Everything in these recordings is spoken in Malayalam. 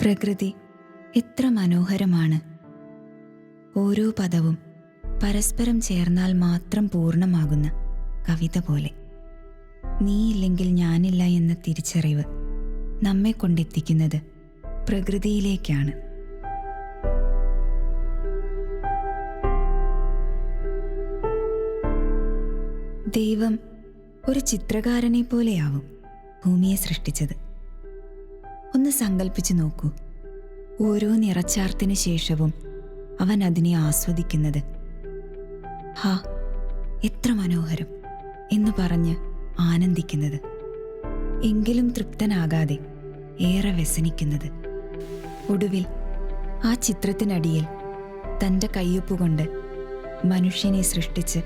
പ്രകൃതി എത്ര മനോഹരമാണ്. ഓരോ പദവും പരസ്പരം ചേർന്നാൽ മാത്രം പൂർണ്ണമാകുന്ന കവിത പോലെ. നീയില്ലെങ്കിൽ ഞാനില്ല എന്ന തിരിച്ചറിവ് നമ്മെ കൊണ്ടെത്തിക്കുന്നത് പ്രകൃതിയിലേക്കാണ്. ദൈവം ഒരു ചിത്രകാരനെ പോലെയാവും ഭൂമിയെ സൃഷ്ടിച്ചത്. ഒന്ന് സങ്കല്പിച്ചു നോക്കൂ. ഓരോ നിറച്ചാർത്തിന് ശേഷവും അവൻ അതിനെ ആസ്വദിക്കുന്നത്. ഹാ, എത്ര മനോഹരം എന്ന് പറഞ്ഞ് ആനന്ദിക്കുന്നത്. എങ്കിലും തൃപ്തനാകാതെ ഏറെ വ്യസനിക്കുന്നത്. ഒടുവിൽ ആ ചിത്രത്തിനടിയിൽ തൻ്റെ കയ്യൊപ്പുകൊണ്ട് മനുഷ്യനെ സൃഷ്ടിച്ച്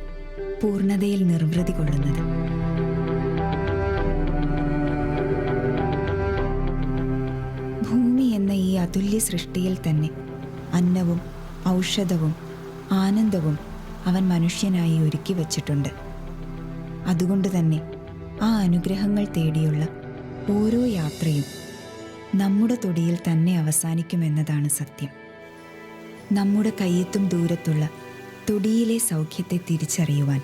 പൂർണ്ണതയിൽ നിർവൃതി കൊള്ളുന്നത്. ഭൂമി എന്ന ഈ അതുല്യ സൃഷ്ടിയിൽ തന്നെ അന്നവും ഔഷധവും ആനന്ദവും അവൻ മനുഷ്യനായി ഒരുക്കി വച്ചിട്ടുണ്ട്. അതുകൊണ്ട് തന്നെ ആ അനുഗ്രഹങ്ങൾ തേടിയുള്ള ഓരോ യാത്രയും നമ്മുടെ തൊടിയിൽ തന്നെ അവസാനിക്കുമെന്നതാണ് സത്യം. നമ്മുടെ കയ്യെത്തും ദൂരത്തുള്ള തൊടിയിലെ സൗഖ്യത്തെ തിരിച്ചറിയുവാൻ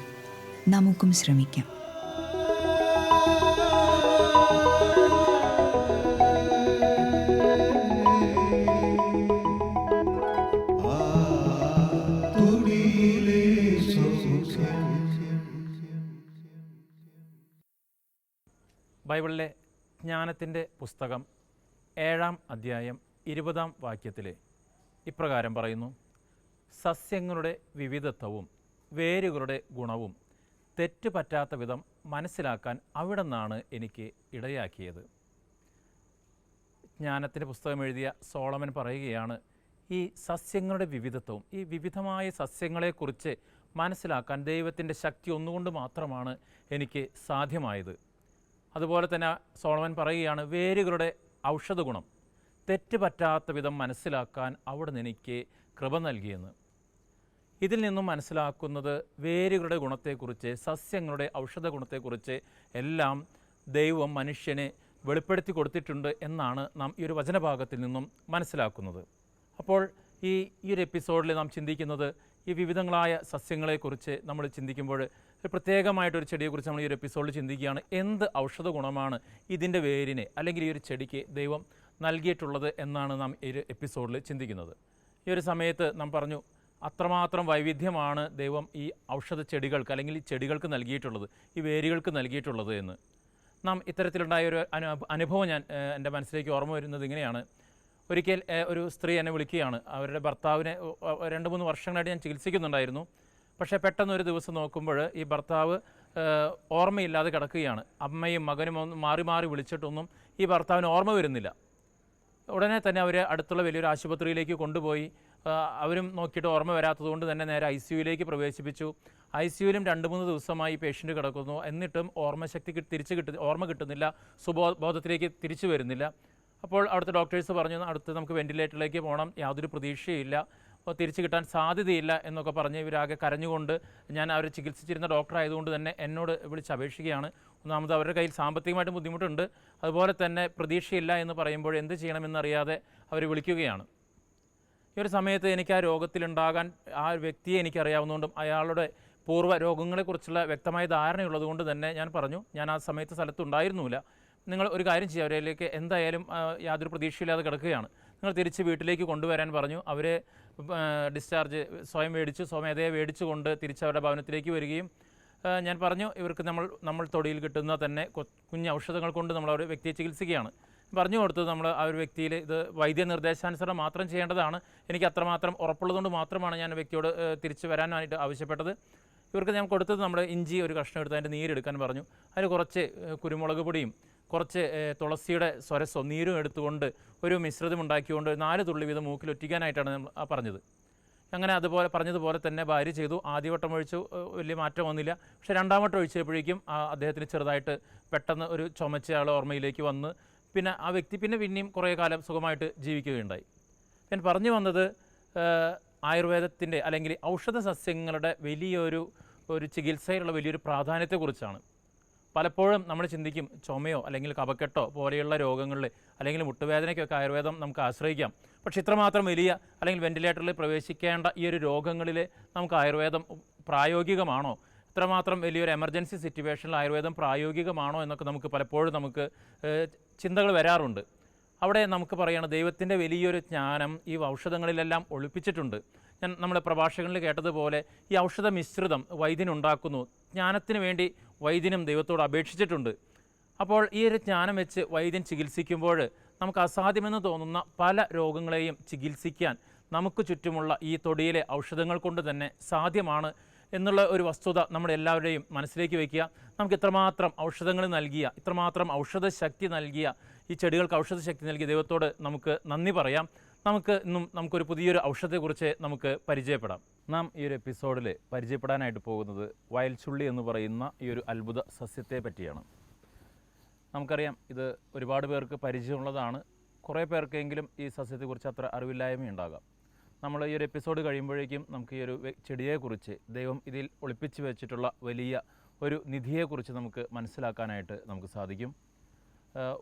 നമുക്കും ശ്രമിക്കാം. ബൈബിളിലെ ജ്ഞാനത്തിൻ്റെ പുസ്തകം 7-ാം അധ്യായം 20-ാം വാക്യത്തിൽ ഇപ്രകാരം പറയുന്നു: സസ്യങ്ങളുടെ വിവിധത്വവും വേരുകളുടെ ഗുണവും തെറ്റുപറ്റാത്ത വിധം മനസ്സിലാക്കാൻ അവിടെ നിന്നാണ് എനിക്ക് ഇടയാക്കിയത്. ജ്ഞാനത്തിൻ്റെ പുസ്തകം എഴുതിയ സോളമൻ പറയുകയാണ്, ഈ സസ്യങ്ങളുടെ വിവിധത്വവും ഈ വിവിധമായ സസ്യങ്ങളെക്കുറിച്ച് മനസ്സിലാക്കാൻ ദൈവത്തിൻ്റെ ശക്തി ഒന്നുകൊണ്ട് മാത്രമാണ് എനിക്ക് സാധ്യമായത്. അതുപോലെ തന്നെ സോളമൻ പറയുകയാണ്, വേരുകളുടെ ഔഷധ ഗുണം തെറ്റുപറ്റാത്ത വിധം മനസ്സിലാക്കാൻ അവിടുന്ന് എനിക്ക് കൃപ നൽകിയെന്ന്. ഇതിൽ നിന്നും മനസ്സിലാക്കുന്നത് വേരുകളുടെ ഗുണത്തെക്കുറിച്ച്, സസ്യങ്ങളുടെ ഔഷധ ഗുണത്തെക്കുറിച്ച് എല്ലാം ദൈവം മനുഷ്യനെ വെളിപ്പെടുത്തി കൊടുത്തിട്ടുണ്ട് എന്നാണ് നാം ഈ ഒരു വചനഭാഗത്തിൽ നിന്നും മനസ്സിലാക്കുന്നത്. അപ്പോൾ ഈ ഒരു എപ്പിസോഡിൽ നാം ചിന്തിക്കുന്നത് ഈ വിവിധങ്ങളായ സസ്യങ്ങളെക്കുറിച്ച് നമ്മൾ ചിന്തിക്കുമ്പോൾ ഒരു പ്രത്യേകമായിട്ടൊരു ചെടിയെക്കുറിച്ച് നമ്മൾ ഈ ഒരു എപ്പിസോഡിൽ ചിന്തിക്കുകയാണ്. എന്ത് ഔഷധ ഗുണമാണ് ഇതിൻ്റെ വേരിനെ അല്ലെങ്കിൽ ഈ ഒരു ചെടിക്ക് ദൈവം നൽകിയിട്ടുള്ളത് എന്നാണ് നാം ഈ ഒരു എപ്പിസോഡിൽ ചിന്തിക്കുന്നത്. ഈ ഒരു സമയത്ത് നാം പറഞ്ഞു, അത്രമാത്രം വൈവിധ്യമാണ് ദൈവം ഈ ഔഷധ ചെടികൾക്ക് അല്ലെങ്കിൽ ഈ ചെടികൾക്ക് നൽകിയിട്ടുള്ളത്, ഈ വേരുകൾക്ക് നൽകിയിട്ടുള്ളത് എന്ന്. നാം ഇത്തരത്തിലുണ്ടായ ഒരു അനുഭവം എൻ്റെ മനസ്സിലേക്ക് ഓർമ്മ വരുന്നത് ഇങ്ങനെയാണ്. ഒരിക്കൽ ഒരു സ്ത്രീ എന്നെ വിളിക്കുകയാണ്. അവരുടെ ഭർത്താവിനെ 2-3 വർഷങ്ങളായിട്ട് ഞാൻ ചികിത്സിക്കുന്നുണ്ടായിരുന്നു. പക്ഷേ പെട്ടെന്ന് ഒരു ദിവസം നോക്കുമ്പോൾ ഈ ഭർത്താവ് ഓർമ്മയില്ലാതെ കിടക്കുകയാണ്. അമ്മയും മകനും മാറി മാറി വിളിച്ചിട്ടൊന്നും ഈ ഭർത്താവിന് ഓർമ്മ വരുന്നില്ല. ഉടനെ തന്നെ അവർ അടുത്തുള്ള വലിയൊരു ആശുപത്രിയിലേക്ക് കൊണ്ടുപോയി. അവരും നോക്കിയിട്ട് ഓർമ്മ വരാത്തതുകൊണ്ട് തന്നെ നേരെ ICUയിലേക്ക് പ്രവേശിപ്പിച്ചു. ICUയിലും 2-3 ദിവസമായി പേഷ്യൻ്റ് കിടക്കുന്നു. എന്നിട്ടും ഓർമ്മശക്തി ഓർമ്മ കിട്ടുന്നില്ല, സുബോധത്തിലേക്ക് തിരിച്ചു വരുന്നില്ല. അപ്പോൾ അവിടുത്തെ ഡോക്ടേഴ്സ് പറഞ്ഞു, അടുത്ത് നമുക്ക് വെൻറ്റിലേറ്ററിലേക്ക് പോകണം, യാതൊരു പ്രതീക്ഷയില്ല, തിരിച്ചു കിട്ടാൻ സാധ്യതയില്ല എന്നൊക്കെ പറഞ്ഞ് ഇവരാകെ കരഞ്ഞുകൊണ്ട്, ഞാൻ അവർ ചികിത്സിച്ചിരുന്ന ഡോക്ടറായതുകൊണ്ട് തന്നെ എന്നോട് വിളിച്ച് അപേക്ഷിക്കുകയാണ്. ഒന്നാമത് അവരുടെ കയ്യിൽ സാമ്പത്തികമായിട്ട് ബുദ്ധിമുട്ടുണ്ട്, അതുപോലെ തന്നെ പ്രതീക്ഷയില്ല എന്ന് പറയുമ്പോൾ എന്ത് ചെയ്യണമെന്നറിയാതെ അവർ വിളിക്കുകയാണ്. ഈ ഒരു സമയത്ത് എനിക്ക് ആ രോഗത്തിലുണ്ടാകാൻ ആ വ്യക്തിയെ എനിക്കറിയാവുന്നതുകൊണ്ടും അയാളുടെ പൂർവ്വ രോഗങ്ങളെക്കുറിച്ചുള്ള വ്യക്തമായ ധാരണയുള്ളതുകൊണ്ട് തന്നെ ഞാൻ പറഞ്ഞു, ഞാൻ ആ സമയത്ത് സ്ഥലത്തുണ്ടായിരുന്നില്ല, നിങ്ങൾ ഒരു കാര്യം ചെയ്യുക, അവരിലേക്ക് എന്തായാലും യാതൊരു പ്രതീക്ഷയില്ലാതെ കിടക്കുകയാണ്, നിങ്ങൾ തിരിച്ച് വീട്ടിലേക്ക് കൊണ്ടുവരാൻ പറഞ്ഞു. അവരെ ഡിസ്ചാർജ് സ്വമേധയെ മേടിച്ചുകൊണ്ട് തിരിച്ച് അവരുടെ ഭവനത്തിലേക്ക് വരികയും ഞാൻ പറഞ്ഞു, ഇവർക്ക് നമ്മൾ തൊടിയിൽ കിട്ടുന്ന തന്നെ കുഞ്ഞ് ഔഷധങ്ങൾ കൊണ്ട് നമ്മൾ ഒരു വ്യക്തിയെ ചികിത്സിക്കുകയാണ്. പറഞ്ഞു കൊടുത്തത് നമ്മൾ ആ ഒരു വ്യക്തിയിൽ ഇത് വൈദ്യനിർദ്ദേശാനുസരണം മാത്രം ചെയ്യേണ്ടതാണ്, എനിക്ക് അത്രമാത്രം ഉറപ്പുള്ളതുകൊണ്ട് മാത്രമാണ് ഞാൻ വ്യക്തിയോട് തിരിച്ച് വരാനായിട്ട് ആവശ്യപ്പെട്ടത്. ഇവർക്ക് ഞാൻ കൊടുത്തത് നമ്മുടെ ഇഞ്ചി ഒരു കഷ്ണം എടുത്ത് അതിൻ്റെ നീരെടുക്കാൻ പറഞ്ഞു. അതിൽ കുറച്ച് കുരുമുളക് പൊടിയും കുറച്ച് തുളസിയുടെ സ്വരസോ നീരും എടുത്തുകൊണ്ട് ഒരു മിശ്രിതം ഉണ്ടാക്കിക്കൊണ്ട് 4 തുള്ളി വീതം മൂക്കിലൊറ്റിക്കാനായിട്ടാണ് പറഞ്ഞത്. അങ്ങനെ അതുപോലെ പറഞ്ഞതുപോലെ തന്നെ ഭാര്യ ചെയ്തു. ആദ്യവട്ടം ഒഴിച്ചു, വലിയ മാറ്റം വന്നില്ല. പക്ഷേ 2ാം വട്ടം ഒഴിച്ചപ്പോഴേക്കും അദ്ദേഹത്തിന് ചെറുതായിട്ട് പെട്ടെന്ന് ഒരു ചുമച്ചയാൾ ഓർമ്മയിലേക്ക് വന്ന് പിന്നെ ആ വ്യക്തി പിന്നെയും കുറേ കാലം സുഖമായിട്ട് ജീവിക്കുകയുണ്ടായി. ഞാൻ പറഞ്ഞു വന്നത് ആയുർവേദത്തിൻ്റെ അല്ലെങ്കിൽ ഔഷധ സസ്യങ്ങളുടെ വലിയൊരു ചികിത്സയിലുള്ള വലിയൊരു പ്രാധാന്യത്തെക്കുറിച്ചാണ്. പലപ്പോഴും നമ്മൾ ചിന്തിക്കും ചുമയോ അല്ലെങ്കിൽ കഫക്കെട്ടോ പോലെയുള്ള രോഗങ്ങളിൽ അല്ലെങ്കിൽ മുട്ടുവേദനയ്ക്കൊക്കെ ആയുർവേദം നമുക്ക് ആശ്രയിക്കാം. പക്ഷേ ഇത്രമാത്രം വലിയ അല്ലെങ്കിൽ വെന്റിലേറ്ററിൽ പ്രവേശിക്കേണ്ട ഈ ഒരു രോഗങ്ങളിൽ നമുക്ക് ആയുർവേദം പ്രായോഗികമാണോ? ഇത്രമാത്രം വലിയൊരു എമർജൻസി സിറ്റുവേഷനിൽ ആയുർവേദം പ്രായോഗികമാണോ എന്നൊക്കെ നമുക്ക് പലപ്പോഴും ചിന്തകൾ വരാറുണ്ട്. അവിടെ നമുക്ക് പറയുകയാണ് ദൈവത്തിൻ്റെ വലിയൊരു ജ്ഞാനം ഈ ഔഷധങ്ങളിലെല്ലാം ഒളിപ്പിച്ചിട്ടുണ്ട്. നമ്മുടെ പ്രഭാഷകങ്ങളിൽ കേട്ടതുപോലെ ഈ ഔഷധ മിശ്രിതം വൈദ്യനുണ്ടാക്കുന്നു. ജ്ഞാനത്തിന് വേണ്ടി വൈദ്യനും ദൈവത്തോട് അപേക്ഷിച്ചിട്ടുണ്ട്. അപ്പോൾ ഈ ഒരു ജ്ഞാനം വെച്ച് വൈദ്യൻ ചികിത്സിക്കുമ്പോൾ നമുക്ക് അസാധ്യമെന്ന് തോന്നുന്ന പല രോഗങ്ങളെയും ചികിത്സിക്കാൻ നമുക്ക് ചുറ്റുമുള്ള ഈ തൊടിയിലെ ഔഷധങ്ങൾ കൊണ്ട് തന്നെ സാധ്യമാണ് എന്നുള്ള ഒരു വസ്തുത നമ്മുടെ എല്ലാവരുടെയും മനസ്സിലേക്ക് വയ്ക്കുക. നമുക്ക് ഇത്രമാത്രം ഔഷധങ്ങൾ നൽകിയ, ഇത്രമാത്രം ഔഷധശക്തി നൽകിയ, ഈ ചെടികൾക്ക് ഔഷധശക്തി നൽകിയ ദൈവത്തോട് നമുക്ക് നന്ദി പറയാം. നമുക്കൊരു പുതിയൊരു ഔഷധത്തെക്കുറിച്ച് നമുക്ക് പരിചയപ്പെടാം. നാം ഈ ഒരു എപ്പിസോഡിൽ പരിചയപ്പെടാനായിട്ട് പോകുന്നത് വയൽച്ചുള്ളി എന്ന് പറയുന്ന ഈ ഒരു അത്ഭുത സസ്യത്തെ പറ്റിയാണ്. നമുക്കറിയാം, ഇത് ഒരുപാട് പേർക്ക് പരിചയമുള്ളതാണ്. കുറേ പേർക്കെങ്കിലും ഈ സസ്യത്തെക്കുറിച്ച് അത്ര അറിവില്ലായ്മയുണ്ടാകാം. നമ്മൾ ഈ ഒരു എപ്പിസോഡ് കഴിയുമ്പോഴേക്കും നമുക്ക് ഈ ഒരു ചെടിയെക്കുറിച്ച്, ദൈവം ഇതിൽ ഒളിപ്പിച്ച് വെച്ചിട്ടുള്ള വലിയ ഒരു നിധിയെക്കുറിച്ച് നമുക്ക് മനസ്സിലാക്കാനായിട്ട് നമുക്ക് സാധിക്കും.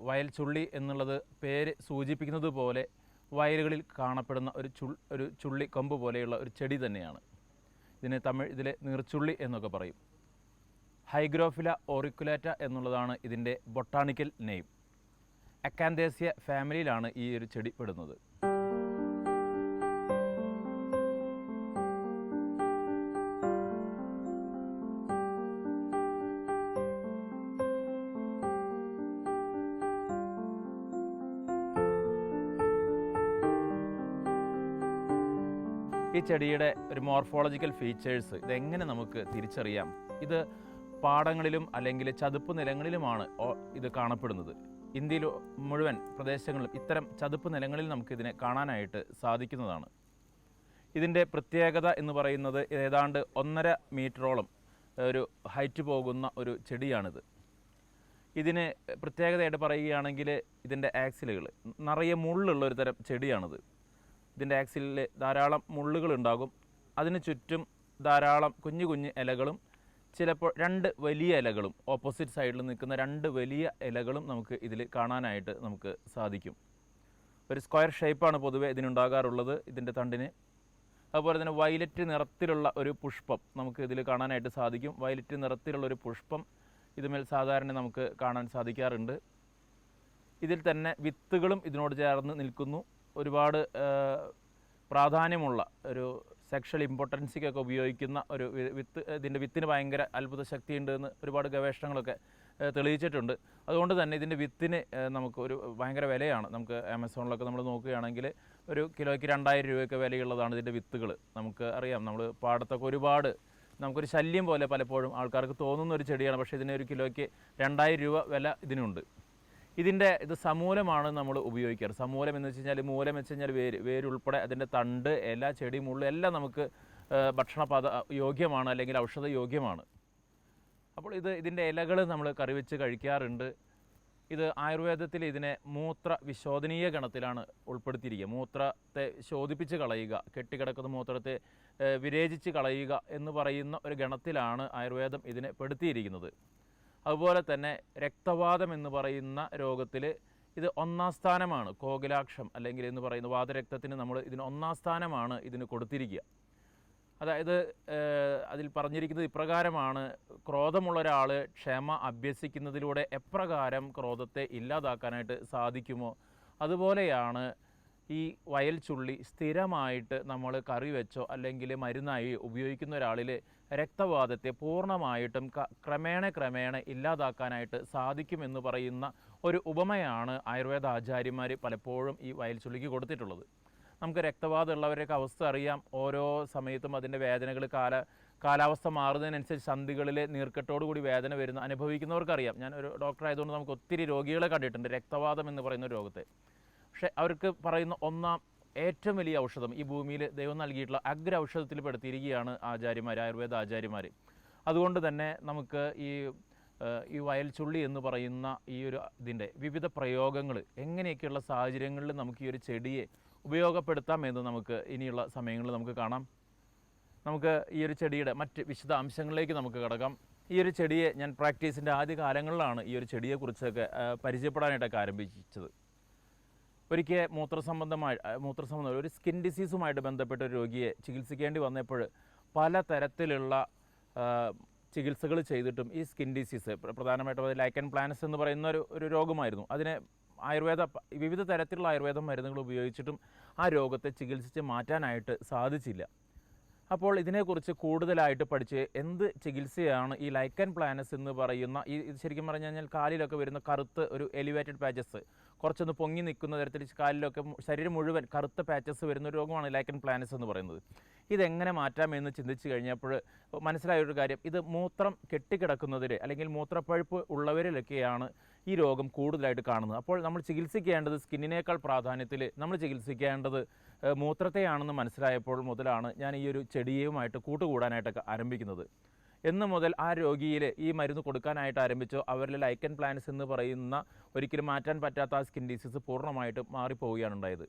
വയൽച്ചുള്ളി എന്നുള്ളത് പേര് സൂചിപ്പിക്കുന്നത് പോലെ വയലുകളിൽ കാണപ്പെടുന്ന ഒരു ചുള്ളി കൊമ്പ് പോലെയുള്ള ഒരു ചെടി തന്നെയാണ്. ഇതിലെ നീർച്ചുള്ളി എന്നൊക്കെ പറയും. ഹൈഗ്രോഫില ഓറിക്കുലേറ്റ എന്നുള്ളതാണ് ഇതിൻ്റെ ബൊട്ടാണിക്കൽ നെയിം. അക്കാന്തേസിയ ഫാമിലിയിലാണ് ഈ ഒരു ചെടി പെടുന്നത്. ഈ ചെടിയുടെ ഒരു മോർഫോളജിക്കൽ ഫീച്ചേഴ്സ് ഇതെങ്ങനെ നമുക്ക് തിരിച്ചറിയാം? ഇത് പാടങ്ങളിലും അല്ലെങ്കിൽ ചതുപ്പ് നിലങ്ങളിലുമാണ് ഇത് കാണപ്പെടുന്നത്. ഇന്ത്യയിൽ മുഴുവൻ പ്രദേശങ്ങളിലും ഇത്തരം ചതുപ്പ് നിലങ്ങളിൽ നമുക്കിതിനെ കാണാനായിട്ട് സാധിക്കുന്നതാണ്. ഇതിൻ്റെ പ്രത്യേകത എന്ന് പറയുന്നത് ഏതാണ്ട് 1.5 മീറ്ററോളം ഒരു ഹൈറ്റ് പോകുന്ന ഒരു ചെടിയാണിത്. ഇതിന് പ്രത്യേകതയായിട്ട് പറയുകയാണെങ്കിൽ ഇതിൻ്റെ ആക്സിലുകൾ നിറയെ മുള്ളുള്ള ഒരു തരം ചെടിയാണിത്. ഇതിൻ്റെ ആക്സിലിൽ ധാരാളം മുള്ളുകളുണ്ടാകും. അതിന് ചുറ്റും ധാരാളം കുഞ്ഞു കുഞ്ഞു ഇലകളും ചിലപ്പോൾ 2 വലിയ ഇലകളും, ഓപ്പോസിറ്റ് സൈഡിൽ നിൽക്കുന്ന 2 വലിയ ഇലകളും നമുക്ക് ഇതിൽ കാണാനായിട്ട് നമുക്ക് സാധിക്കും. ഒരു സ്ക്വയർ ഷേപ്പാണ് പൊതുവെ ഇതിനുണ്ടാകാറുള്ളത് ഇതിൻ്റെ തണ്ടിന്. അതുപോലെ തന്നെ വയലറ്റ് നിറത്തിലുള്ള ഒരു പുഷ്പം നമുക്ക് ഇതിൽ കാണാനായിട്ട് സാധിക്കും. വയലറ്റ് നിറത്തിലുള്ള ഒരു പുഷ്പം ഇതുമേൽ സാധാരണ നമുക്ക് കാണാൻ സാധിക്കാറുണ്ട്. ഇതിൽ തന്നെ വിത്തുകളും ഇതിനോട് ചേർന്ന് നിൽക്കുന്നു. ഒരുപാട് പ്രാധാന്യമുള്ള ഒരു സെക്ഷൽ ഇമ്പോർട്ടൻസിക്കൊക്കെ ഉപയോഗിക്കുന്ന ഒരു ഇതിൻ്റെ വിത്തിന് ഭയങ്കര അത്ഭുത ശക്തിയുണ്ട് എന്ന് ഒരുപാട് ഗവേഷണങ്ങളൊക്കെ തെളിയിച്ചിട്ടുണ്ട്. അതുകൊണ്ട് തന്നെ ഇതിൻ്റെ വിത്തിന് നമുക്ക് ഒരു ഭയങ്കര വിലയാണ്. നമുക്ക് ആമസോണിലൊക്കെ നമ്മൾ നോക്കുകയാണെങ്കിൽ ഒരു കിലോയ്ക്ക് 2000 രൂപയൊക്കെ വിലയുള്ളതാണ് ഇതിൻ്റെ വിത്തുകൾ. നമുക്ക് അറിയാം, നമ്മൾ പാടത്തൊക്കെ ഒരുപാട് നമുക്കൊരു ശല്യം പോലെ പലപ്പോഴും ആൾക്കാർക്ക് തോന്നുന്ന ഒരു ചെടിയാണ്. പക്ഷേ ഇതിന് ഒരു കിലോയ്ക്ക് 2000 രൂപ വില ഇതിനുണ്ട്. ഇത് സമൂലമാണ് നമ്മൾ ഉപയോഗിക്കാറ്. സമൂലം എന്ന് വെച്ച് കഴിഞ്ഞാൽ, മൂലം വെച്ച് കഴിഞ്ഞാൽ വേരുൾപ്പെടെ അതിൻ്റെ തണ്ട്, ഇല, ചെടി, മുള്ള് എല്ലാം നമുക്ക് യോഗ്യമാണ് അല്ലെങ്കിൽ ഔഷധ യോഗ്യമാണ്. അപ്പോൾ ഇതിൻ്റെ ഇലകൾ നമ്മൾ കറി വെച്ച് കഴിക്കാറുണ്ട്. ഇത് ആയുർവേദത്തിൽ ഇതിനെ മൂത്ര വിശോധനീയ ഗണത്തിലാണ് ഉൾപ്പെടുത്തിയിരിക്കുക. മൂത്രത്തെ ശോധിപ്പിച്ച് കളയുക, കെട്ടിക്കിടക്കുന്ന മൂത്രത്തെ വിരേചിച്ച് കളയുക എന്ന് പറയുന്ന ഒരു ഗണത്തിലാണ് ആയുർവേദം ഇതിനെ പെടുത്തിയിരിക്കുന്നത്. അതുപോലെ തന്നെ രക്തവാതം എന്ന് പറയുന്ന രോഗത്തിൽ ഇത് 1-ാം സ്ഥാനമാണ്. കോകിലാക്ഷം അല്ലെങ്കിൽ എന്ന് പറയുന്ന വാതരക്തത്തിന് നമ്മൾ ഇതിന് 1-ാം സ്ഥാനമാണ് ഇതിന് കൊടുത്തിരിക്കുക. അതായത് അതിൽ പറഞ്ഞിരിക്കുന്നത് ഇപ്രകാരമാണ്: ക്രോധമുള്ള ഒരാൾ ക്ഷമ അഭ്യസിക്കുന്നതിലൂടെ എപ്രകാരം ക്രോധത്തെ ഇല്ലാതാക്കാനായിട്ട് സാധിക്കുമോ അതുപോലെയാണ് ഈ വയൽച്ചുള്ളി സ്ഥിരമായിട്ട് നമ്മൾ കറി വെച്ചോ അല്ലെങ്കിൽ മരുന്നായി ഉപയോഗിക്കുന്ന ഒരാളിൽ രക്തവാതത്തെ പൂർണ്ണമായിട്ടും ക്രമേണ ഇല്ലാതാക്കാനായിട്ട് സാധിക്കുമെന്ന് പറയുന്ന ഒരു ഉപമയാണ് ആയുർവേദ ആചാര്യന്മാർ പലപ്പോഴും ഈ വയൽച്ചുള്ളിക്ക് കൊടുത്തിട്ടുള്ളത്. നമുക്ക് രക്തവാതം ഉള്ളവരെയൊക്കെ അവസ്ഥ അറിയാം. ഓരോ സമയത്തും അതിൻ്റെ വേദനകൾ കാലാവസ്ഥ മാറുന്നതിനനുസരിച്ച് സന്ധികളിൽ നീർക്കെട്ടോടുകൂടി വേദന വരുന്ന അനുഭവിക്കുന്നവർക്കറിയാം. ഞാൻ ഒരു ഡോക്ടറായതുകൊണ്ട് നമുക്ക് ഒത്തിരി രോഗികളെ കണ്ടിട്ടുണ്ട് രക്തവാതം എന്ന് പറയുന്ന രോഗത്തെ. പക്ഷേ അവർക്ക് പറയുന്ന ഏറ്റവും വലിയ ഔഷധം ഈ ഭൂമിയിൽ ദൈവം നൽകിയിട്ടുള്ള ഔഷധത്തിൽ പെടുത്തിയിരിക്കുകയാണ് ആയുർവേദ ആചാര്യന്മാർ. അതുകൊണ്ട് തന്നെ നമുക്ക് ഈ വയൽച്ചുള്ളി എന്ന് പറയുന്ന ഈ ഒരു ഇതിൻ്റെ വിവിധ പ്രയോഗങ്ങൾ എങ്ങനെയൊക്കെയുള്ള സാഹചര്യങ്ങളിൽ നമുക്ക് ഈ ഒരു ചെടിയെ ഉപയോഗപ്പെടുത്താമെന്ന് നമുക്ക് ഇനിയുള്ള സമയങ്ങളിൽ നമുക്ക് കാണാം. നമുക്ക് ഈ ഒരു ചെടിയുടെ മറ്റ് വിശദ അംശങ്ങളിലേക്ക് നമുക്ക് കടക്കാം. ഈ ഒരു ചെടിയെ ഞാൻ പ്രാക്ടീസിൻ്റെ ആദ്യ കാലങ്ങളിലാണ് ഈ ഒരു ചെടിയെക്കുറിച്ചൊക്കെ പരിചയപ്പെടാനായിട്ടൊക്കെ ആരംഭിച്ചത്. ഒരിക്കൽ മൂത്രസംബന്ധം ഒരു സ്കിൻ ഡിസീസുമായിട്ട് ബന്ധപ്പെട്ട ഒരു രോഗിയെ ചികിത്സിക്കേണ്ടി വന്നപ്പോൾ പല തരത്തിലുള്ള ചികിത്സകൾ ചെയ്തിട്ടും ഈ സ്കിൻ ഡിസീസ് പ്രധാനമായിട്ടും അത് ലൈക്കൻ പ്ലാനസ് എന്ന് പറയുന്ന ഒരു രോഗമായിരുന്നു. അതിനെ വിവിധ തരത്തിലുള്ള ആയുർവേദ മരുന്നുകൾ ഉപയോഗിച്ചിട്ടും ആ രോഗത്തെ ചികിത്സിച്ച് മാറ്റാനായിട്ട് സാധിച്ചില്ല. അപ്പോൾ ഇതിനെക്കുറിച്ച് കൂടുതലായിട്ട് പഠിച്ച് എന്ത് ചികിത്സയാണ് ഈ ലൈക്കൻ പ്ലാനസ് എന്ന് പറയുന്ന ഇത് ശരിക്കും പറഞ്ഞു കഴിഞ്ഞാൽ കാലിലൊക്കെ വരുന്ന കറുത്ത് ഒരു എലിവേറ്റഡ് പാച്ചസ്, കുറച്ചൊന്ന് പൊങ്ങി നിൽക്കുന്ന തരത്തിൽ കാലിലൊക്കെ ശരീരം മുഴുവൻ കറുത്ത പാച്ചസ് വരുന്ന ഒരു രോഗമാണ് ലൈക്കൻ പ്ലാനസ് എന്ന് പറയുന്നത്. ഇതെങ്ങനെ മാറ്റാമെന്ന് ചിന്തിച്ച് കഴിഞ്ഞപ്പോൾ മനസ്സിലായൊരു കാര്യം, ഇത് മൂത്രം കെട്ടിക്കിടക്കുന്നതിൽ അല്ലെങ്കിൽ മൂത്രപ്പഴുപ്പ് ഉള്ളവരിലൊക്കെയാണ് ഈ രോഗം കൂടുതലായിട്ട് കാണുന്നത്. അപ്പോൾ നമ്മൾ ചികിത്സിക്കേണ്ടത് സ്കിന്നിനേക്കാൾ പ്രാധാന്യത്തിൽ നമ്മൾ ചികിത്സിക്കേണ്ടത് മൂത്രത്തെയാണെന്ന് മനസ്സിലായപ്പോൾ മുതലാണ് ഞാൻ ഈ ഒരു ചെടിയുമായിട്ട് കൂട്ടുകൂടാനായിട്ടൊക്കെ ആരംഭിക്കുന്നത്. എന്ന് മുതൽ ആ രോഗിയിൽ ഈ മരുന്ന് കൊടുക്കാനായിട്ട് ആരംഭിച്ചോ അവരിൽ ലൈക്കൻ പ്ലാനസ് എന്ന് പറയുന്ന ഒരിക്കലും മാറ്റാൻ പറ്റാത്ത ആ സ്കിൻ ഡിസീസ് പൂർണ്ണമായിട്ട് മാറിപ്പോവുകയാണ് ഉണ്ടായത്.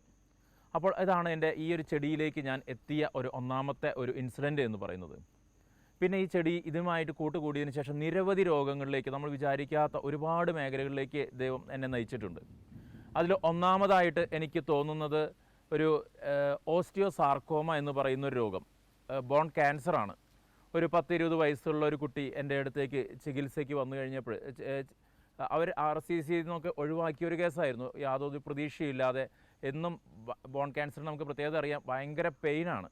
അപ്പോൾ ഇതാണ് എൻ്റെ ഈ ഒരു ചെടിയിലേക്ക് ഞാൻ എത്തിയ ഒന്നാമത്തെ ഒരു ഇൻസിഡൻറ്റ് എന്ന് പറയുന്നത്. പിന്നെ ഈ ചെടി ഇതുമായിട്ട് കൂട്ടുകൂടിയതിന് ശേഷം നിരവധി രോഗങ്ങളിലേക്ക്, നമ്മൾ വിചാരിക്കാത്ത ഒരുപാട് മേഖലകളിലേക്ക് ദൈവം എന്നെ നയിച്ചിട്ടുണ്ട്. അതിൽ ഒന്നാമതായിട്ട് എനിക്ക് തോന്നുന്നത് ഒരു ഓസ്റ്റിയോസാർക്കോമ എന്ന് പറയുന്ന ഒരു രോഗം, ബോൺ ക്യാൻസറാണ്. ഒരു 10-20 വയസ്സുള്ള ഒരു കുട്ടി എൻ്റെ അടുത്തേക്ക് ചികിത്സയ്ക്ക് വന്നു കഴിഞ്ഞപ്പോൾ അവർ RCC നിന്നൊക്കെ ഒഴിവാക്കിയ ഒരു കേസായിരുന്നു. യാതൊരു പ്രതീക്ഷയില്ലാതെ, എന്നും ബോൺ ക്യാൻസറിന് നമുക്ക് പ്രത്യേകത അറിയാം, ഭയങ്കര പെയിനാണ്.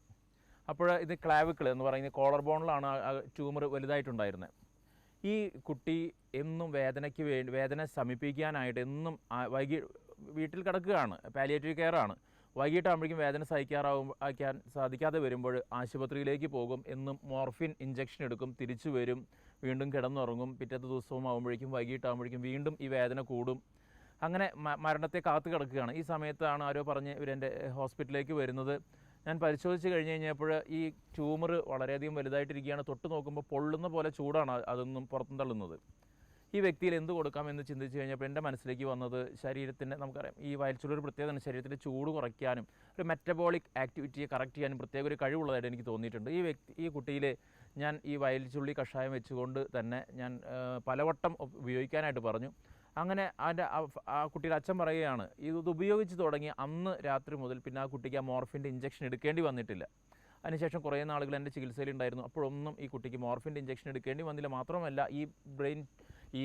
അപ്പോൾ ഇത് ക്ലാവിക്കിൾ എന്ന് പറയുന്നത് കോളർ ബോണിലാണ് ആ ട്യൂമർ വലുതായിട്ടുണ്ടായിരുന്നത്. ഈ കുട്ടി എന്നും വേദന ശമിപ്പിക്കാനായിട്ട് എന്നും വീട്ടിൽ കിടക്കുകയാണ്, പാലിയേറ്റീവ് കെയറാണ്. വൈകിട്ടാകുമ്പോഴേക്കും വേദന സഹിക്കാൻ സാധിക്കാതെ വരുമ്പോൾ ആശുപത്രിയിലേക്ക് പോകും, എന്നും മോർഫിൻ ഇഞ്ചക്ഷൻ എടുക്കും, തിരിച്ചു വരും, വീണ്ടും കിടന്നുറങ്ങും. പിറ്റത്തെ ദിവസവും ആകുമ്പോഴേക്കും വൈകിട്ടാകുമ്പോഴേക്കും വീണ്ടും ഈ വേദന കൂടും. അങ്ങനെ മരണത്തെ കാത്തു കിടക്കുകയാണ്. ഈ സമയത്താണ് ആരോ പറഞ്ഞ് ഇവരെൻ്റെ ഹോസ്പിറ്റലിലേക്ക് വരുന്നത്. ഞാൻ പരിശോധിച്ച് കഴിഞ്ഞ് കഴിഞ്ഞപ്പോൾ ഈ ട്യൂമർ വളരെയധികം വലുതായിട്ടിരിക്കുകയാണ്. തൊട്ട് നോക്കുമ്പോൾ പൊള്ളുന്ന പോലെ ചൂടാണ് അതൊന്നും പുറത്തും തള്ളുന്നത്. ഈ വ്യക്തിയിൽ എന്ത് കൊടുക്കാമെന്ന് ചിന്തിച്ച് കഴിഞ്ഞപ്പോൾ എൻ്റെ മനസ്സിലേക്ക് വന്നത്, ശരീരത്തിൻ്റെ, നമുക്കറിയാം ഈ വയൽച്ചുള്ളൊരു പ്രത്യേകത ശരീരത്തിൻ്റെ ചൂട് കുറയ്ക്കാനും ഒരു മെറ്റബോളിക് ആക്ടിവിറ്റിയെ കറക്റ്റ് ചെയ്യാനും പ്രത്യേക ഒരു കഴിവുള്ളതായിട്ട് എനിക്ക് തോന്നിയിട്ടുണ്ട്. ഈ കുട്ടിയിൽ ഞാൻ ഈ വയൽച്ചുള്ളി കഷായം വെച്ചുകൊണ്ട് തന്നെ ഞാൻ പലവട്ടം ഉപയോഗിക്കാനായിട്ട് പറഞ്ഞു. അങ്ങനെ ആ കുട്ടിയുടെ അച്ഛൻ പറയുകയാണ്, ഇത് ഉപയോഗിച്ച് തുടങ്ങി അന്ന് രാത്രി മുതൽ പിന്നെ ആ കുട്ടിക്ക് ആ മോർഫിൻ്റെ ഇഞ്ചക്ഷൻ എടുക്കേണ്ടി വന്നിട്ടില്ല. അതിനുശേഷം കുറേ നാളുകൾ എൻ്റെ ചികിത്സയിലുണ്ടായിരുന്നു. അപ്പോഴൊന്നും ഈ കുട്ടിക്ക് മോർഫിൻ്റെ ഇഞ്ചക്ഷൻ എടുക്കേണ്ടി വന്നില്ല. മാത്രമല്ല ഈ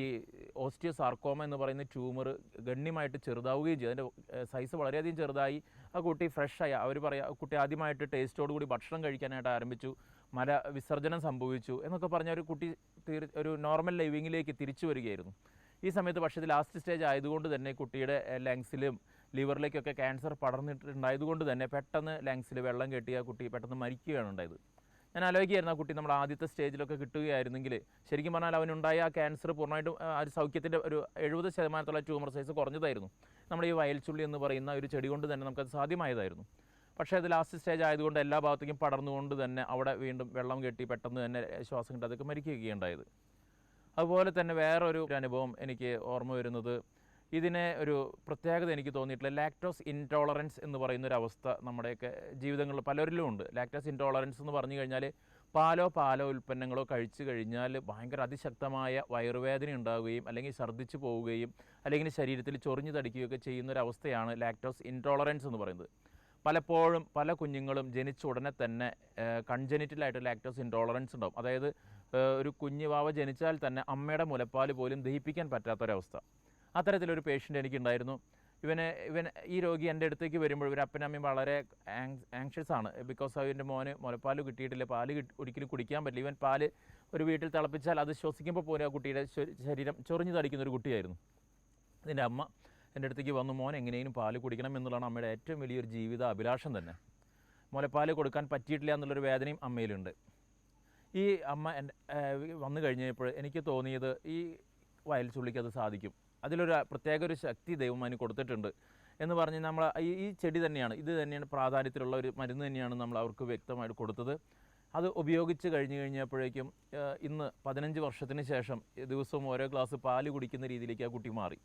ഓസ്റ്റിയോസാർക്കോമ എന്ന് പറയുന്ന ട്യൂമർ ഗണ്യമായിട്ട് ചെറുതാവുകയും ചെയ്തു. അതിൻ്റെ സൈസ് വളരെയധികം ചെറുതായി. ആ കുട്ടി ഫ്രഷായി, അവർ പറയുക കുട്ടി ആദ്യമായിട്ട് ടേസ്റ്റോടുകൂടി ഭക്ഷണം കഴിക്കാനായിട്ട് ആരംഭിച്ചു, വിസർജനം സംഭവിച്ചു എന്നൊക്കെ പറഞ്ഞ ഒരു കുട്ടി ഒരു നോർമൽ ലൈവിങ്ങിലേക്ക് തിരിച്ചു വരികയായിരുന്നു. ഈ സമയത്ത് പക്ഷേ ഇത് ലാസ്റ്റ് സ്റ്റേജ് ആയതുകൊണ്ട് തന്നെ കുട്ടിയുടെ ലങ്സിലും ലിവറിലേക്കൊക്കെ ക്യാൻസർ പടർന്നിട്ടുണ്ടായതുകൊണ്ട് തന്നെ പെട്ടെന്ന് ലങ്സിൽ വെള്ളം കെട്ടിയ കുട്ടി പെട്ടെന്ന് മരിക്കുകയാണ് ഉണ്ടായത്. ഞാൻ ആലോചിക്കുകയായിരുന്നു, ആ കുട്ടി നമ്മൾ ആദ്യത്തെ സ്റ്റേജിലൊക്കെ കിട്ടുകയായിരുന്നെങ്കിൽ ശരിക്കും പറഞ്ഞാൽ അവനുണ്ടായ ആ ക്യാൻസർ പൂർണ്ണമായിട്ടും ആ സൗഖ്യത്തിൻ്റെ ഒരു 70% ട്യൂമർ സൈസ് കുറഞ്ഞതായിരുന്നു. നമ്മുടെ ഈ വയൽച്ചുള്ളി എന്ന് പറയുന്ന ഒരു ചെടി കൊണ്ട് തന്നെ നമുക്കത് സാധ്യമായതായിരുന്നു. പക്ഷേ അത് ലാസ്റ്റ് സ്റ്റേജ് ആയതുകൊണ്ട് എല്ലാ ഭാഗത്തേക്കും പടർന്നുകൊണ്ട് തന്നെ അവിടെ വീണ്ടും വെള്ളം കെട്ടി പെട്ടെന്ന് തന്നെ ശ്വാസം കിട്ടാതൊക്കെ മരിക്കുകയുണ്ടായത്. അതുപോലെ തന്നെ വേറൊരു അനുഭവം എനിക്ക് ഓർമ്മ വരുന്നത്, ഇതിനെ ഒരു പ്രത്യേകത എനിക്ക് തോന്നിയിട്ടുള്ള ലാക്ടോസ് ഇൻടോളറൻസ് എന്ന് പറയുന്നൊരു അവസ്ഥ നമ്മുടെയൊക്കെ ജീവിതങ്ങളിൽ പലരിലും ഉണ്ട്. ലാക്ടോസ് ഇൻടോളറൻസ് എന്ന് പറഞ്ഞു കഴിഞ്ഞാൽ പാലോ ഉൽപ്പന്നങ്ങളോ കഴിച്ചു കഴിഞ്ഞാൽ ഭയങ്കര അതിശക്തമായ വയറുവേദന ഉണ്ടാവുകയും അല്ലെങ്കിൽ ഛർദ്ദിച്ചു പോവുകയും അല്ലെങ്കിൽ ശരീരത്തിൽ ചൊറിഞ്ഞു തടിക്കുകയൊക്കെ ചെയ്യുന്നൊരവസ്ഥയാണ് ലാക്ടോസ് ഇൻടോളറൻസ് എന്ന് പറയുന്നത്. പലപ്പോഴും പല കുഞ്ഞുങ്ങളും ജനിച്ച ഉടനെ തന്നെ കൺജനിറ്റലായിട്ട് ലാക്ടോസ് ഇൻടോളറൻസ് ഉണ്ടാവും. അതായത് ഒരു കുഞ്ഞു വാവ ജനിച്ചാൽ തന്നെ അമ്മയുടെ മുലപ്പാൽ പോലും ദഹിപ്പിക്കാൻ പറ്റാത്തൊരവസ്ഥ. അത്തരത്തിലൊരു പേഷ്യൻ്റ് എനിക്കുണ്ടായിരുന്നു. ഈ രോഗി എൻ്റെ അടുത്തേക്ക് വരുമ്പോൾ ഒരു അപ്പനമ്മയും വളരെ ആങ്ഷ്യസ് ആണ്. ബിക്കോസ് അവൻ്റെ മോന് മുലപ്പാൽ കിട്ടിയിട്ടില്ല, ഒരിക്കലും കുടിക്കാൻ പറ്റില്ല. ഇവൻ പാല് ഒരു വീട്ടിൽ തിളപ്പിച്ചാൽ അത് ശ്വസിക്കുമ്പോൾ പോലും ആ കുട്ടിയുടെ ശരീരം ചൊറിഞ്ഞു തടിക്കുന്നൊരു കുട്ടിയായിരുന്നു. ഇതിൻ്റെ അമ്മ എൻ്റെ അടുത്തേക്ക് വന്നു, മോൻ എങ്ങനെയും പാല് കുടിക്കണം എന്നുള്ളതാണ് അമ്മയുടെ ഏറ്റവും വലിയൊരു ജീവിത അഭിലാഷം തന്നെ. മുലപ്പാൽ കൊടുക്കാൻ പറ്റിയിട്ടില്ല എന്നുള്ളൊരു വേദനയും അമ്മയിലുണ്ട്. ഈ അമ്മ വന്നു കഴിഞ്ഞപ്പോൾ എനിക്ക് തോന്നിയത് ഈ വയൽച്ചുള്ളിക്ക് അത് സാധിക്കും, അതിലൊരു പ്രത്യേക ഒരു ശക്തി ദൈവം അതിന് കൊടുത്തിട്ടുണ്ട് എന്ന് പറഞ്ഞ് നമ്മൾ ഈ ചെടി തന്നെയാണ്, ഇത് തന്നെയാണ് പ്രാധാന്യത്തിലുള്ള ഒരു മരുന്ന് തന്നെയാണ് നമ്മൾ അവർക്ക് വ്യക്തമായിട്ട് കൊടുത്തത്. അത് ഉപയോഗിച്ച് കഴിഞ്ഞപ്പോഴേക്കും ഇന്ന് 15 വർഷത്തിന് ശേഷം ദിവസവും ഓരോ ഗ്ലാസ് പാല് കുടിക്കുന്ന രീതിയിലേക്ക് ആ കുട്ടി മാറി.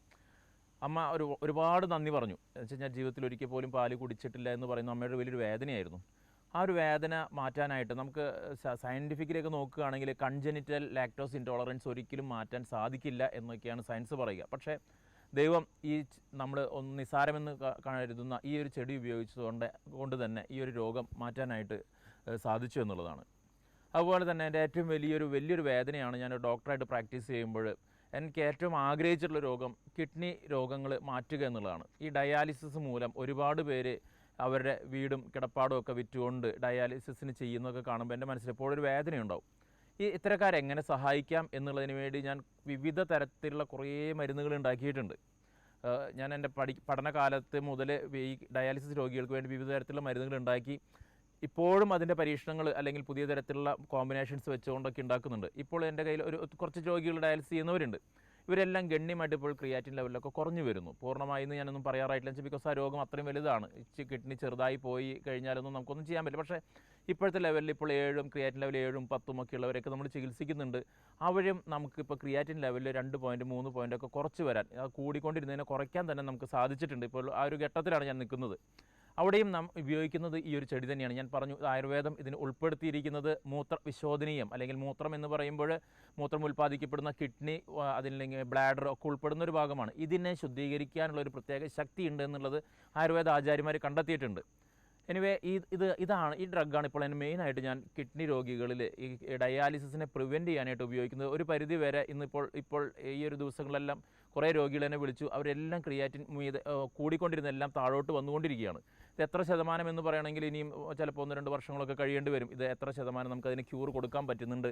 അമ്മ ഒരുപാട് നന്ദി പറഞ്ഞു. എന്ന് വെച്ച് കഴിഞ്ഞാൽ ജീവിതത്തിൽ ഒരിക്കൽ പോലും പാല് കുടിച്ചിട്ടില്ല എന്ന് പറയുന്ന അമ്മയുടെ വലിയൊരു വേദനയായിരുന്നു. ആ ഒരു വേദന മാറ്റാനായിട്ട് നമുക്ക് സയൻറ്റിഫിക്കലിയൊക്കെ നോക്കുകയാണെങ്കിൽ കൺജനിറ്റൽ ലാക്ടോസ് ഇൻടോളറൻസ് ഒരിക്കലും മാറ്റാൻ സാധിക്കില്ല എന്നൊക്കെയാണ് സയൻസ് പറയുക. പക്ഷേ ദൈവം ഈ നമ്മൾ ഒന്ന് നിസ്സാരമെന്ന് കരുതുന്ന ഈ ഒരു ചെടി ഉപയോഗിച്ചതുകൊണ്ട് തന്നെ ഈ ഒരു രോഗം മാറ്റാനായിട്ട് സാധിച്ചു എന്നുള്ളതാണ്. അതുപോലെ തന്നെ എൻ്റെ ഏറ്റവും വലിയൊരു വേദനയാണ് ഞാൻ ഡോക്ടറായിട്ട് പ്രാക്ടീസ് ചെയ്യുമ്പോൾ എനിക്ക് ഏറ്റവും ആഗ്രഹിച്ചിട്ടുള്ള രോഗം കിഡ്നി രോഗങ്ങൾ മാറ്റുക എന്നുള്ളതാണ്. ഈ ഡയാലിസിസ് മൂലം ഒരുപാട് പേര് അവരുടെ വീടും കിടപ്പാടും ഒക്കെ വിറ്റുകൊണ്ട് ഡയാലിസിസിന് ചെയ്യുന്നതൊക്കെ കാണുമ്പോൾ എൻ്റെ മനസ്സിൽ എപ്പോഴും ഒരു വേദനയുണ്ടാവും. ഇത്തരക്കാരെ എങ്ങനെ സഹായിക്കാം എന്നുള്ളതിന് വേണ്ടി ഞാൻ വിവിധ തരത്തിലുള്ള കുറേ മരുന്നുകൾ ഉണ്ടാക്കിയിട്ടുണ്ട്. ഞാൻ എൻ്റെ പഠനകാലത്ത് മുതൽ ഈ ഡയാലിസിസ് രോഗികൾക്ക് വേണ്ടി വിവിധ തരത്തിലുള്ള മരുന്നുകൾ ഉണ്ടാക്കി ഇപ്പോഴും അതിൻ്റെ പരീക്ഷണങ്ങൾ അല്ലെങ്കിൽ പുതിയ തരത്തിലുള്ള കോമ്പിനേഷൻസ് വെച്ചുകൊണ്ടൊക്കെ ഉണ്ടാക്കുന്നുണ്ട്. ഇപ്പോൾ എൻ്റെ കയ്യിൽ കുറച്ച് രോഗികൾ ഡയാലിസിസ് ചെയ്യുന്നവരുണ്ട്. ഇവരെല്ലാം ഗണ്യമായിട്ട് ഇപ്പോൾ ക്രിയാറ്റിൻ ലെവലിലൊക്കെ കുറഞ്ഞു വരുന്നു. പൂർണ്ണമായെന്ന് ഞാനൊന്നും പറയാറായിട്ടില്ല, ബിക്കോസ് ആ രോഗം അത്രയും വലുതാണ്. കിഡ്നി ചെറുതായി പോയി കഴിഞ്ഞാലൊന്നും നമുക്കൊന്നും ചെയ്യാൻ പറ്റില്ല. പക്ഷേ ഇപ്പോഴത്തെ ലെവലിൽ ഇപ്പോൾ 7 ക്രിയാറ്റിൻ ലെവൽ 7, 10 ഒക്കെ ഉള്ളവരൊക്കെ നമ്മൾ ചികിത്സിക്കുന്നുണ്ട്. അവരും നമുക്കിപ്പോൾ ക്രിയാറ്റിൻ ലെവലിൽ 2 പോയിൻറ്റ് 3 പോയിൻ്റൊക്കെ കുറച്ച് വരാൻ, കൂടിക്കൊണ്ടിരുന്നതിനെ കുറയ്ക്കാൻ തന്നെ നമുക്ക് സാധിച്ചിട്ടുണ്ട്. ഇപ്പോൾ ആ ഒരു ഘട്ടത്തിലാണ് ഞാൻ നിൽക്കുന്നത്. അവിടെയും നാം ഉപയോഗിക്കുന്നത് ഈ ഒരു ചെടി തന്നെയാണ്. ഞാൻ പറഞ്ഞു, ആയുർവേദം ഇതിന് ഉൾപ്പെടുത്തിയിരിക്കുന്നത് വിശോധനീയം അല്ലെങ്കിൽ മൂത്രം എന്ന് പറയുമ്പോൾ മൂത്രം ഉൽപ്പാദിക്കപ്പെടുന്ന കിഡ്നി, അതില്ലെങ്കിൽ ബ്ലാഡർ ഒക്കെ ഉൾപ്പെടുന്ന ഒരു ഭാഗമാണ്. ഇതിനെ ശുദ്ധീകരിക്കാനുള്ള ഒരു പ്രത്യേക ശക്തി ഉണ്ട് എന്നുള്ളത് ആയുർവേദ ആചാര്യന്മാർ കണ്ടെത്തിയിട്ടുണ്ട്. എനിവേ ഇതാണ് ഈ ഡ്രഗാണ് ഇപ്പോൾ അതിന് മെയിനായിട്ട് ഞാൻ കിഡ്നി രോഗികളിൽ ഈ ഡയാലിസിസിനെ പ്രിവെൻറ്റ് ചെയ്യാനായിട്ട് ഉപയോഗിക്കുന്നത്. ഒരു പരിധി വരെ ഇപ്പോൾ ഈ ഒരു ദിവസങ്ങളെല്ലാം കുറേ രോഗികൾ എന്നെ വിളിച്ചു. അവരെല്ലാം ക്രിയാറ്റിൻ കൂടിക്കൊണ്ടിരുന്നെല്ലാം താഴോട്ട് വന്നുകൊണ്ടിരിക്കുകയാണ്. ഇത് എത്ര ശതമാനം എന്ന് പറയുകയാണെങ്കിൽ ഇനിയും ചിലപ്പോൾ 1-2 വർഷങ്ങളൊക്കെ കഴിയേണ്ടി വരും. ഇത് എത്ര ശതമാനം നമുക്കതിന് ക്യൂർ കൊടുക്കാൻ പറ്റുന്നുണ്ട്,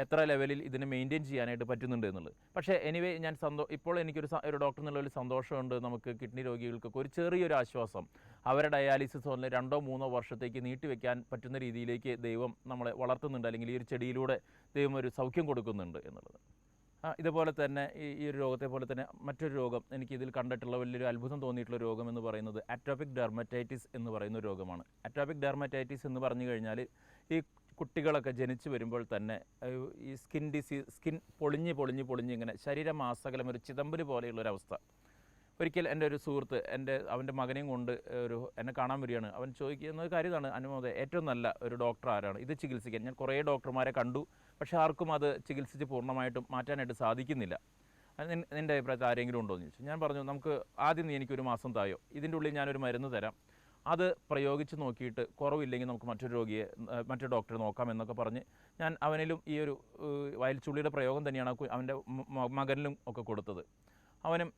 എത്ര ലെവലിൽ ഇതിനെ മെയിൻറ്റെയിൻ ചെയ്യാനായിട്ട് പറ്റുന്നുണ്ട് എന്നുള്ളത്. പക്ഷേ എനിവേ ഞാൻ ഇപ്പോൾ എനിക്കൊരു ഡോക്ടർ എന്നുള്ള ഒരു സന്തോഷമുണ്ട്. നമുക്ക് കിഡ്നി രോഗികൾക്കൊക്കെ ഒരു ചെറിയൊരു ആശ്വാസം, അവരുടെ ഡയാലിസിസ് 2-3 വർഷത്തേക്ക് നീട്ടിവെക്കാൻ പറ്റുന്ന രീതിയിലേക്ക് ദൈവം നമ്മളെ വളർത്തുന്നുണ്ട്, അല്ലെങ്കിൽ ഈ ഒരു ചെടിയിലൂടെ ദൈവം ഒരു സൗഖ്യം കൊടുക്കുന്നുണ്ട് എന്നുള്ളത്. ഇതുപോലെ തന്നെ ഈ ഒരു രോഗത്തെ പോലെ തന്നെ മറ്റൊരു രോഗം എനിക്കിതിൽ കണ്ടിട്ടുള്ള വലിയൊരു അത്ഭുതം തോന്നിയിട്ടുള്ള രോഗം എന്ന് പറയുന്നത് അറ്റോപിക് ഡെർമറ്റൈറ്റിസ് എന്ന് പറയുന്ന ഒരു രോഗമാണ്. അറ്റോപിക് ഡെർമറ്റൈറ്റിസ് എന്ന് പറഞ്ഞു കഴിഞ്ഞാൽ ഈ കുട്ടികളൊക്കെ ജനിച്ചു വരുമ്പോൾ തന്നെ ഈ സ്കിൻ പൊളിഞ്ഞ് ഇങ്ങനെ ശരീരമാസകലം ഒരു ചിതമ്പല് പോലെയുള്ളൊരവസ്ഥ. ഒരിക്കൽ എൻ്റെ ഒരു സുഹൃത്ത് അവൻ്റെ മകനെയും കൊണ്ട് എന്നെ കാണാൻ വരികയാണ്. അവൻ ചോദിക്കുന്ന ഒരു കാര്യമാണ്, അനുമോദ ഏറ്റവും നല്ല ഒരു ഡോക്ടർ ആരാണ് ഇത് ചികിത്സിക്കാൻ? ഞാൻ കുറേ ഡോക്ടർമാരെ കണ്ടു, പക്ഷേ ആർക്കും അത് ചികിത്സിച്ച് പൂർണ്ണമായിട്ടും മാറ്റാനായിട്ട് സാധിക്കുന്നില്ല. നിൻ്റെ അഭിപ്രായത്തിൽ ആരെങ്കിലും ഉണ്ടോ എന്ന് ചോദിച്ചു. ഞാൻ പറഞ്ഞു, നമുക്ക് ആദ്യം നീ എനിക്കൊരു മാസം തായോ, ഇതിൻ്റെ ഉള്ളിൽ ഞാനൊരു മരുന്ന് തരാം, അത് പ്രയോഗിച്ച് നോക്കിയിട്ട് കുറവില്ലെങ്കിൽ നമുക്ക് മറ്റൊരു ഡോക്ടറെ നോക്കാം എന്നൊക്കെ പറഞ്ഞ് ഞാൻ അവനിലും ഈ ഒരു വയൽച്ചുള്ളിയുടെ പ്രയോഗം തന്നെയാണ് അവൻ്റെ മകനിലും ഒക്കെ കൊടുത്തത്. അവനും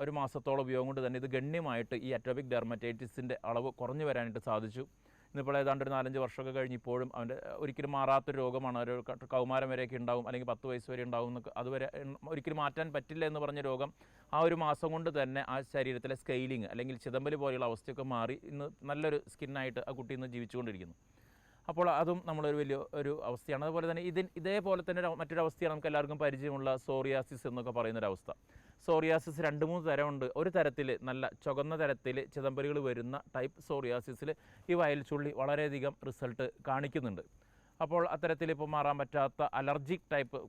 ഒരു മാസത്തോളം ഉപയോഗം കൊണ്ട് തന്നെ ഇത് ഗണ്യമായിട്ട് ഈ അറ്റോപിക് ഡെർമറ്റൈറ്റിസിൻ്റെ അളവ് കുറഞ്ഞു വരാനായിട്ട് സാധിച്ചു. ഇന്നിപ്പോൾ ഏതാണ്ട് ഒരു 4-5 വർഷമൊക്കെ കഴിഞ്ഞ് ഇപ്പോഴും അവൻ്റെ ഒരിക്കലും മാറാത്തൊരു രോഗമാണ്. ഒരു കൗമാരം വരെയൊക്കെ ഉണ്ടാവും, അല്ലെങ്കിൽ 10 വയസ്സ് വരെ ഉണ്ടാവും എന്നൊക്കെ, അതുവരെ ഒരിക്കലും മാറ്റാൻ പറ്റില്ല എന്ന് പറഞ്ഞ രോഗം ആ ഒരു മാസം കൊണ്ട് തന്നെ ആ ശരീരത്തിലെ സ്കെയിലിങ് അല്ലെങ്കിൽ ചിതമ്പല് പോലെയുള്ള അവസ്ഥയൊക്കെ മാറി ഇന്ന് നല്ലൊരു സ്കിന്നായിട്ട് ആ കുട്ടി ഇന്ന് ജീവിച്ചുകൊണ്ടിരിക്കുന്നു. അപ്പോൾ അതും നമ്മളൊരു വലിയ അവസ്ഥയാണ്. അതുപോലെ തന്നെ ഇതേപോലെ തന്നെ മറ്റൊരു അവസ്ഥയാണ് നമുക്ക് എല്ലാവർക്കും പരിചയമുള്ള സോറിയാസിസ് എന്നൊക്കെ പറയുന്നൊരവസ്ഥ. സോറിയാസിസ് 2-3 തരമുണ്ട്. ഒരു തരത്തിൽ നല്ല ചുവന്ന തരത്തിൽ ചിതമ്പലുകൾ വരുന്ന ടൈപ്പ് സോറിയാസിസിൽ ഈ വയൽച്ചുള്ളി വളരെയധികം റിസൾട്ട് കാണിക്കുന്നുണ്ട്. അപ്പോൾ അത്തരത്തിൽ ഇപ്പോൾ മാറാൻ പറ്റാത്ത അലർജിക് ടൈപ്പ്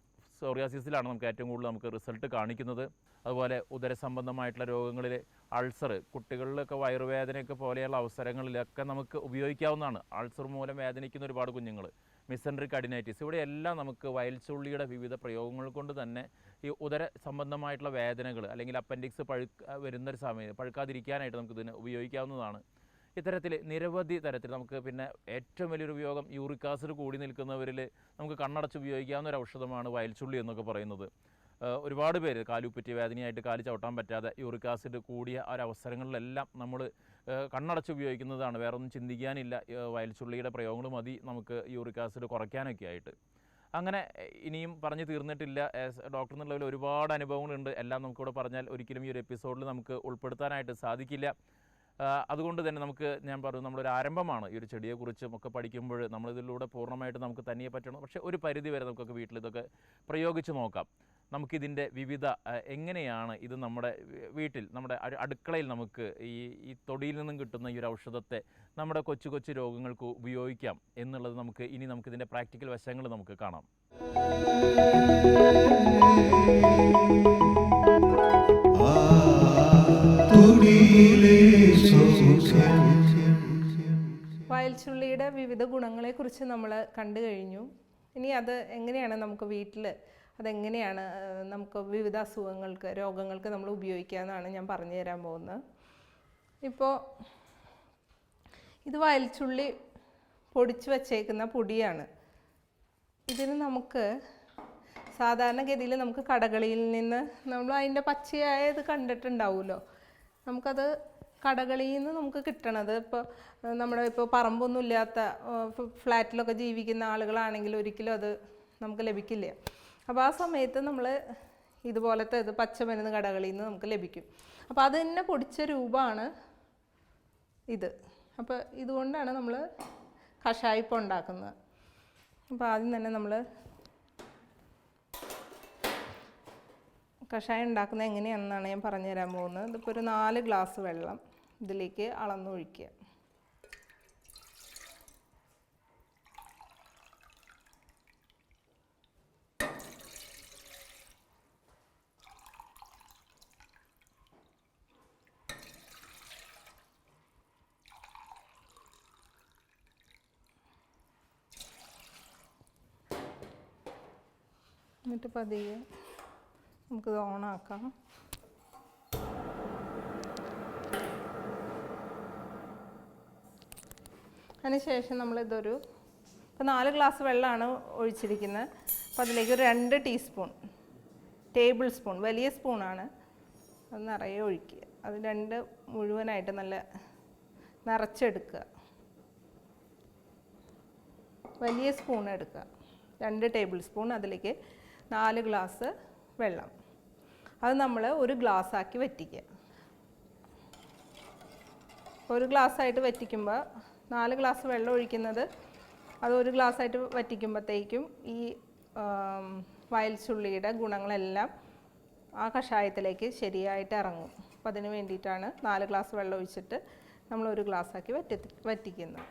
സോറിയാസിസിലാണ് നമുക്ക് ഏറ്റവും കൂടുതൽ നമുക്ക് റിസൾട്ട് കാണിക്കുന്നത്. അതുപോലെ ഉദരസംബന്ധമായിട്ടുള്ള രോഗങ്ങളിൽ അൾസർ, കുട്ടികളിലൊക്കെ വയറുവേദനയൊക്കെ പോലെയുള്ള അവസരങ്ങളിലൊക്കെ നമുക്ക് ഉപയോഗിക്കാവുന്നതാണ്. അൾസർ മൂലം വേദനിക്കുന്ന ഒരുപാട് കുഞ്ഞുങ്ങൾ, മിസെൻട്രിക് അഡിനൈറ്റിസ്, ഇവിടെയെല്ലാം നമുക്ക് വയൽച്ചുള്ളിയുടെ വിവിധ പ്രയോഗങ്ങൾ കൊണ്ട് തന്നെ ഈ ഉദര സംബന്ധമായിട്ടുള്ള വേദനകൾ അല്ലെങ്കിൽ അപ്പൻഡിക്സ് വരുന്നൊരു സമയം പഴുക്കാതിരിക്കാനായിട്ട് നമുക്കിതിനെ ഉപയോഗിക്കാവുന്നതാണ്. ഇത്തരത്തിൽ നിരവധി തരത്തിൽ നമുക്ക് പിന്നെ ഏറ്റവും വലിയൊരു ഉപയോഗം യൂറിക് ആസിഡ് കൂടി നിൽക്കുന്നവരിൽ നമുക്ക് കണ്ണടച്ച് ഉപയോഗിക്കാവുന്ന ഒരു ഔഷധമാണ് വയൽച്ചുള്ളി എന്നൊക്കെ പറയുന്നത്. ഒരുപാട് പേര് കാലുപ്പറ്റിയ വേദനയായിട്ട് കാല് ചവിട്ടാൻ പറ്റാതെ യൂറിക് ആസിഡ് കൂടിയ ഒരവസരങ്ങളിലെല്ലാം നമ്മൾ കണ്ണടച്ച് ഉപയോഗിക്കുന്നതാണ്. വേറെ ഒന്നും ചിന്തിക്കാനില്ല, വയൽച്ചുള്ളിയുടെ പ്രയോഗങ്ങൾ മതി നമുക്ക് യൂറിക് ആസിഡ് കുറയ്ക്കാനൊക്കെ ആയിട്ട്. അങ്ങനെ ഇനിയും പറഞ്ഞു തീർന്നിട്ടില്ല. ഡോക്ടർ എന്നുള്ളതിൽ ഒരുപാട് അനുഭവങ്ങളുണ്ട്. എല്ലാം നമുക്കിവിടെ പറഞ്ഞാൽ ഒരിക്കലും ഈ ഒരു എപ്പിസോഡിൽ നമുക്ക് ഉൾപ്പെടുത്താനായിട്ട് സാധിക്കില്ല. അതുകൊണ്ട് തന്നെ ഞാൻ പറഞ്ഞു, നമ്മളൊരു ആരംഭമാണ് ഈ ഒരു ചെടിയെക്കുറിച്ചും ഒക്കെ പഠിക്കുമ്പോൾ. നമ്മളിതിലൂടെ പൂർണ്ണമായിട്ട് നമുക്ക് തനിയെ പറ്റണം, പക്ഷേ ഒരു പരിധി വരെ നമുക്കൊക്കെ വീട്ടിൽ ഇതൊക്കെ പ്രയോഗിച്ച് നോക്കാം. നമുക്കിതിൻ്റെ വിവിധ എങ്ങനെയാണ് ഇത് നമ്മുടെ വീട്ടിൽ, നമ്മുടെ അടുക്കളയിൽ നമുക്ക് ഈ തൊടിയിൽ നിന്നും കിട്ടുന്ന ഈ ഒരു ഔഷധത്തെ നമ്മുടെ കൊച്ചു കൊച്ചു രോഗങ്ങൾക്ക് ഉപയോഗിക്കാം എന്നുള്ളത് നമുക്കിതിൻ്റെ പ്രാക്ടിക്കൽ വശങ്ങൾ നമുക്ക് കാണാം. വയൽച്ചുള്ളിയുടെ വിവിധ ഗുണങ്ങളെക്കുറിച്ച് നമ്മൾ കണ്ടു കഴിഞ്ഞു. ഇനി അത് എങ്ങനെയാണ് നമുക്ക് വീട്ടിൽ അതെങ്ങനെയാണ് നമുക്ക് വിവിധ അസുഖങ്ങൾക്ക് രോഗങ്ങൾക്ക് നമ്മൾ ഉപയോഗിക്കുക എന്നാണ് ഞാൻ പറഞ്ഞു തരാൻ പോകുന്നത്. ഇപ്പോൾ ഇത് വയൽച്ചുള്ളി പൊടിച്ച് വച്ചേക്കുന്ന പൊടിയാണ്. ഇതിന് നമുക്ക് സാധാരണഗതിയിൽ നമുക്ക് കടകളിൽ നിന്ന് നമ്മൾ അതിൻ്റെ പച്ചയായ ഇത് കണ്ടിട്ടുണ്ടാവുമല്ലോ. നമുക്കത് കടകളിൽ നിന്ന് നമുക്ക് കിട്ടണത് ഇപ്പോൾ നമ്മുടെ ഇപ്പോൾ പറമ്പൊന്നും ഇല്ലാത്ത ഫ്ലാറ്റിലൊക്കെ ജീവിക്കുന്ന ആളുകളാണെങ്കിൽ ഒരിക്കലും അത് നമുക്ക് ലഭിക്കില്ല. അപ്പോൾ ആ സമയത്ത് നമ്മൾ ഇതുപോലത്തെ ഇത് പച്ചമരുന്ന് കടകളിൽ നിന്ന് നമുക്ക് ലഭിക്കും. അപ്പോൾ അത് തന്നെ പൊടിച്ച രൂപമാണ് ഇത്. അപ്പോൾ ഇതുകൊണ്ടാണ് നമ്മൾ കഷായിപ്പം ഉണ്ടാക്കുന്നത്. അപ്പോൾ ആദ്യം തന്നെ നമ്മൾ കഷായം ഉണ്ടാക്കുന്നത് എങ്ങനെയാണെന്നാണ് ഞാൻ പറഞ്ഞു തരാൻ പോകുന്നത്. ഇതിപ്പോൾ ഒരു 4 ഗ്ലാസ് വെള്ളം ഇതിലേക്ക് അളന്നൊഴിക്കുക. എന്നിട്ട് പതിയെ നമുക്കിത് ഓണാക്കാം. അതിനുശേഷം നമ്മളിതൊരു ഇപ്പോൾ 4 ഗ്ലാസ് വെള്ളമാണ് ഒഴിച്ചിരിക്കുന്നത്. അപ്പോൾ അതിലേക്ക് ഒരു 2 ടീസ്പൂൺ ടേബിൾ സ്പൂൺ വലിയ സ്പൂണാണ് അത് നിറയെ ഒഴിക്കുക. അത് 2 മുഴുവനായിട്ട് നല്ല നിറച്ചെടുക്കുക. വലിയ സ്പൂൺ എടുക്കുക. 2 ടേബിൾ സ്പൂൺ അതിലേക്ക് 4 ഗ്ലാസ് വെള്ളം. അത് നമ്മൾ ഒരു ഗ്ലാസ്സാക്കി വറ്റിക്കുക. 1 ഗ്ലാസ്സായിട്ട് വറ്റിക്കുമ്പോൾ 4 ഗ്ലാസ് വെള്ളം ഒഴിക്കുന്നത് അത് 1 ഗ്ലാസ്സായിട്ട് വറ്റിക്കുമ്പോഴത്തേക്കും ഈ വയൽച്ചുള്ളിയുടെ ഗുണങ്ങളെല്ലാം ആ കഷായത്തിലേക്ക് ശരിയായിട്ട് ഇറങ്ങും. അപ്പോൾ അതിന് വേണ്ടിയിട്ടാണ് 4 ഗ്ലാസ് വെള്ളം ഒഴിച്ചിട്ട് നമ്മൾ 1 ഗ്ലാസ്സാക്കി വറ്റിക്കുന്നത്.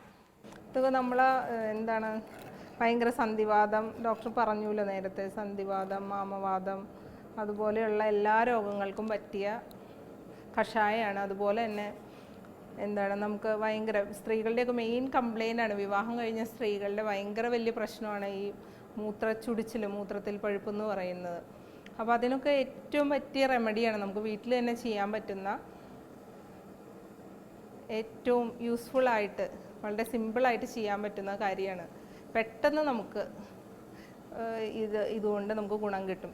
ഇതൊക്കെ നമ്മൾ എന്താണ് ഭയങ്കര സന്ധിവാതം ഡോക്ടർ പറഞ്ഞല്ലോ നേരത്തെ, സന്ധിവാതം, മാമവാതം, അതുപോലെയുള്ള എല്ലാ രോഗങ്ങൾക്കും പറ്റിയ കഷായമാണ്. അതുപോലെ തന്നെ എന്താണ് നമുക്ക് ഭയങ്കര സ്ത്രീകളുടെയൊക്കെ മെയിൻ കംപ്ലയിൻ്റ് ആണ്, വിവാഹം കഴിഞ്ഞ സ്ത്രീകളുടെ ഭയങ്കര വലിയ പ്രശ്നമാണ് ഈ മൂത്രച്ചുടിച്ചിൽ, മൂത്രത്തിൽ പഴുപ്പ് എന്ന് പറയുന്നത്. അപ്പോൾ അതിനൊക്കെ ഏറ്റവും പറ്റിയ റെമഡിയാണ്, നമുക്ക് വീട്ടിൽ തന്നെ ചെയ്യാൻ പറ്റുന്ന ഏറ്റവും യൂസ്ഫുള്ളായിട്ട് വളരെ സിമ്പിളായിട്ട് ചെയ്യാൻ പറ്റുന്ന കാര്യമാണ്. പെട്ടെന്ന് നമുക്ക് ഇതുകൊണ്ട് നമുക്ക് ഗുണം കിട്ടും.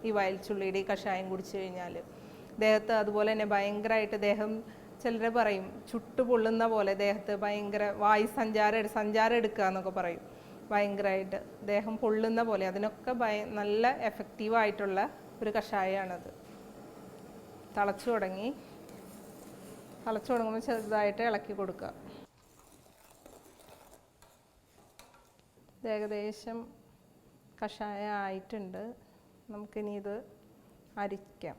ഈ വയൽച്ചുള്ളിയുടെ ഈ കഷായം കുടിച്ചു കഴിഞ്ഞാൽ ദേഹത്ത് അതുപോലെ തന്നെ ഭയങ്കരമായിട്ട് ദേഹം, ചിലർ പറയും ചുട്ടു പൊള്ളുന്ന പോലെ ദേഹത്ത് ഭയങ്കര വായു സഞ്ചാരം എടുക്കുക എന്നൊക്കെ പറയും. ഭയങ്കരമായിട്ട് ദേഹം പൊള്ളുന്ന പോലെ, അതിനൊക്കെ നല്ല എഫക്റ്റീവായിട്ടുള്ള ഒരു കഷായമാണത്. തിളച്ചു തുടങ്ങുമ്പോൾ ചെറുതായിട്ട് ഇളക്കി കൊടുക്കുക. ഏകദേശം കഷായം ആയിട്ടുണ്ട്. നമുക്കിനി ഇത് അരിക്കാം.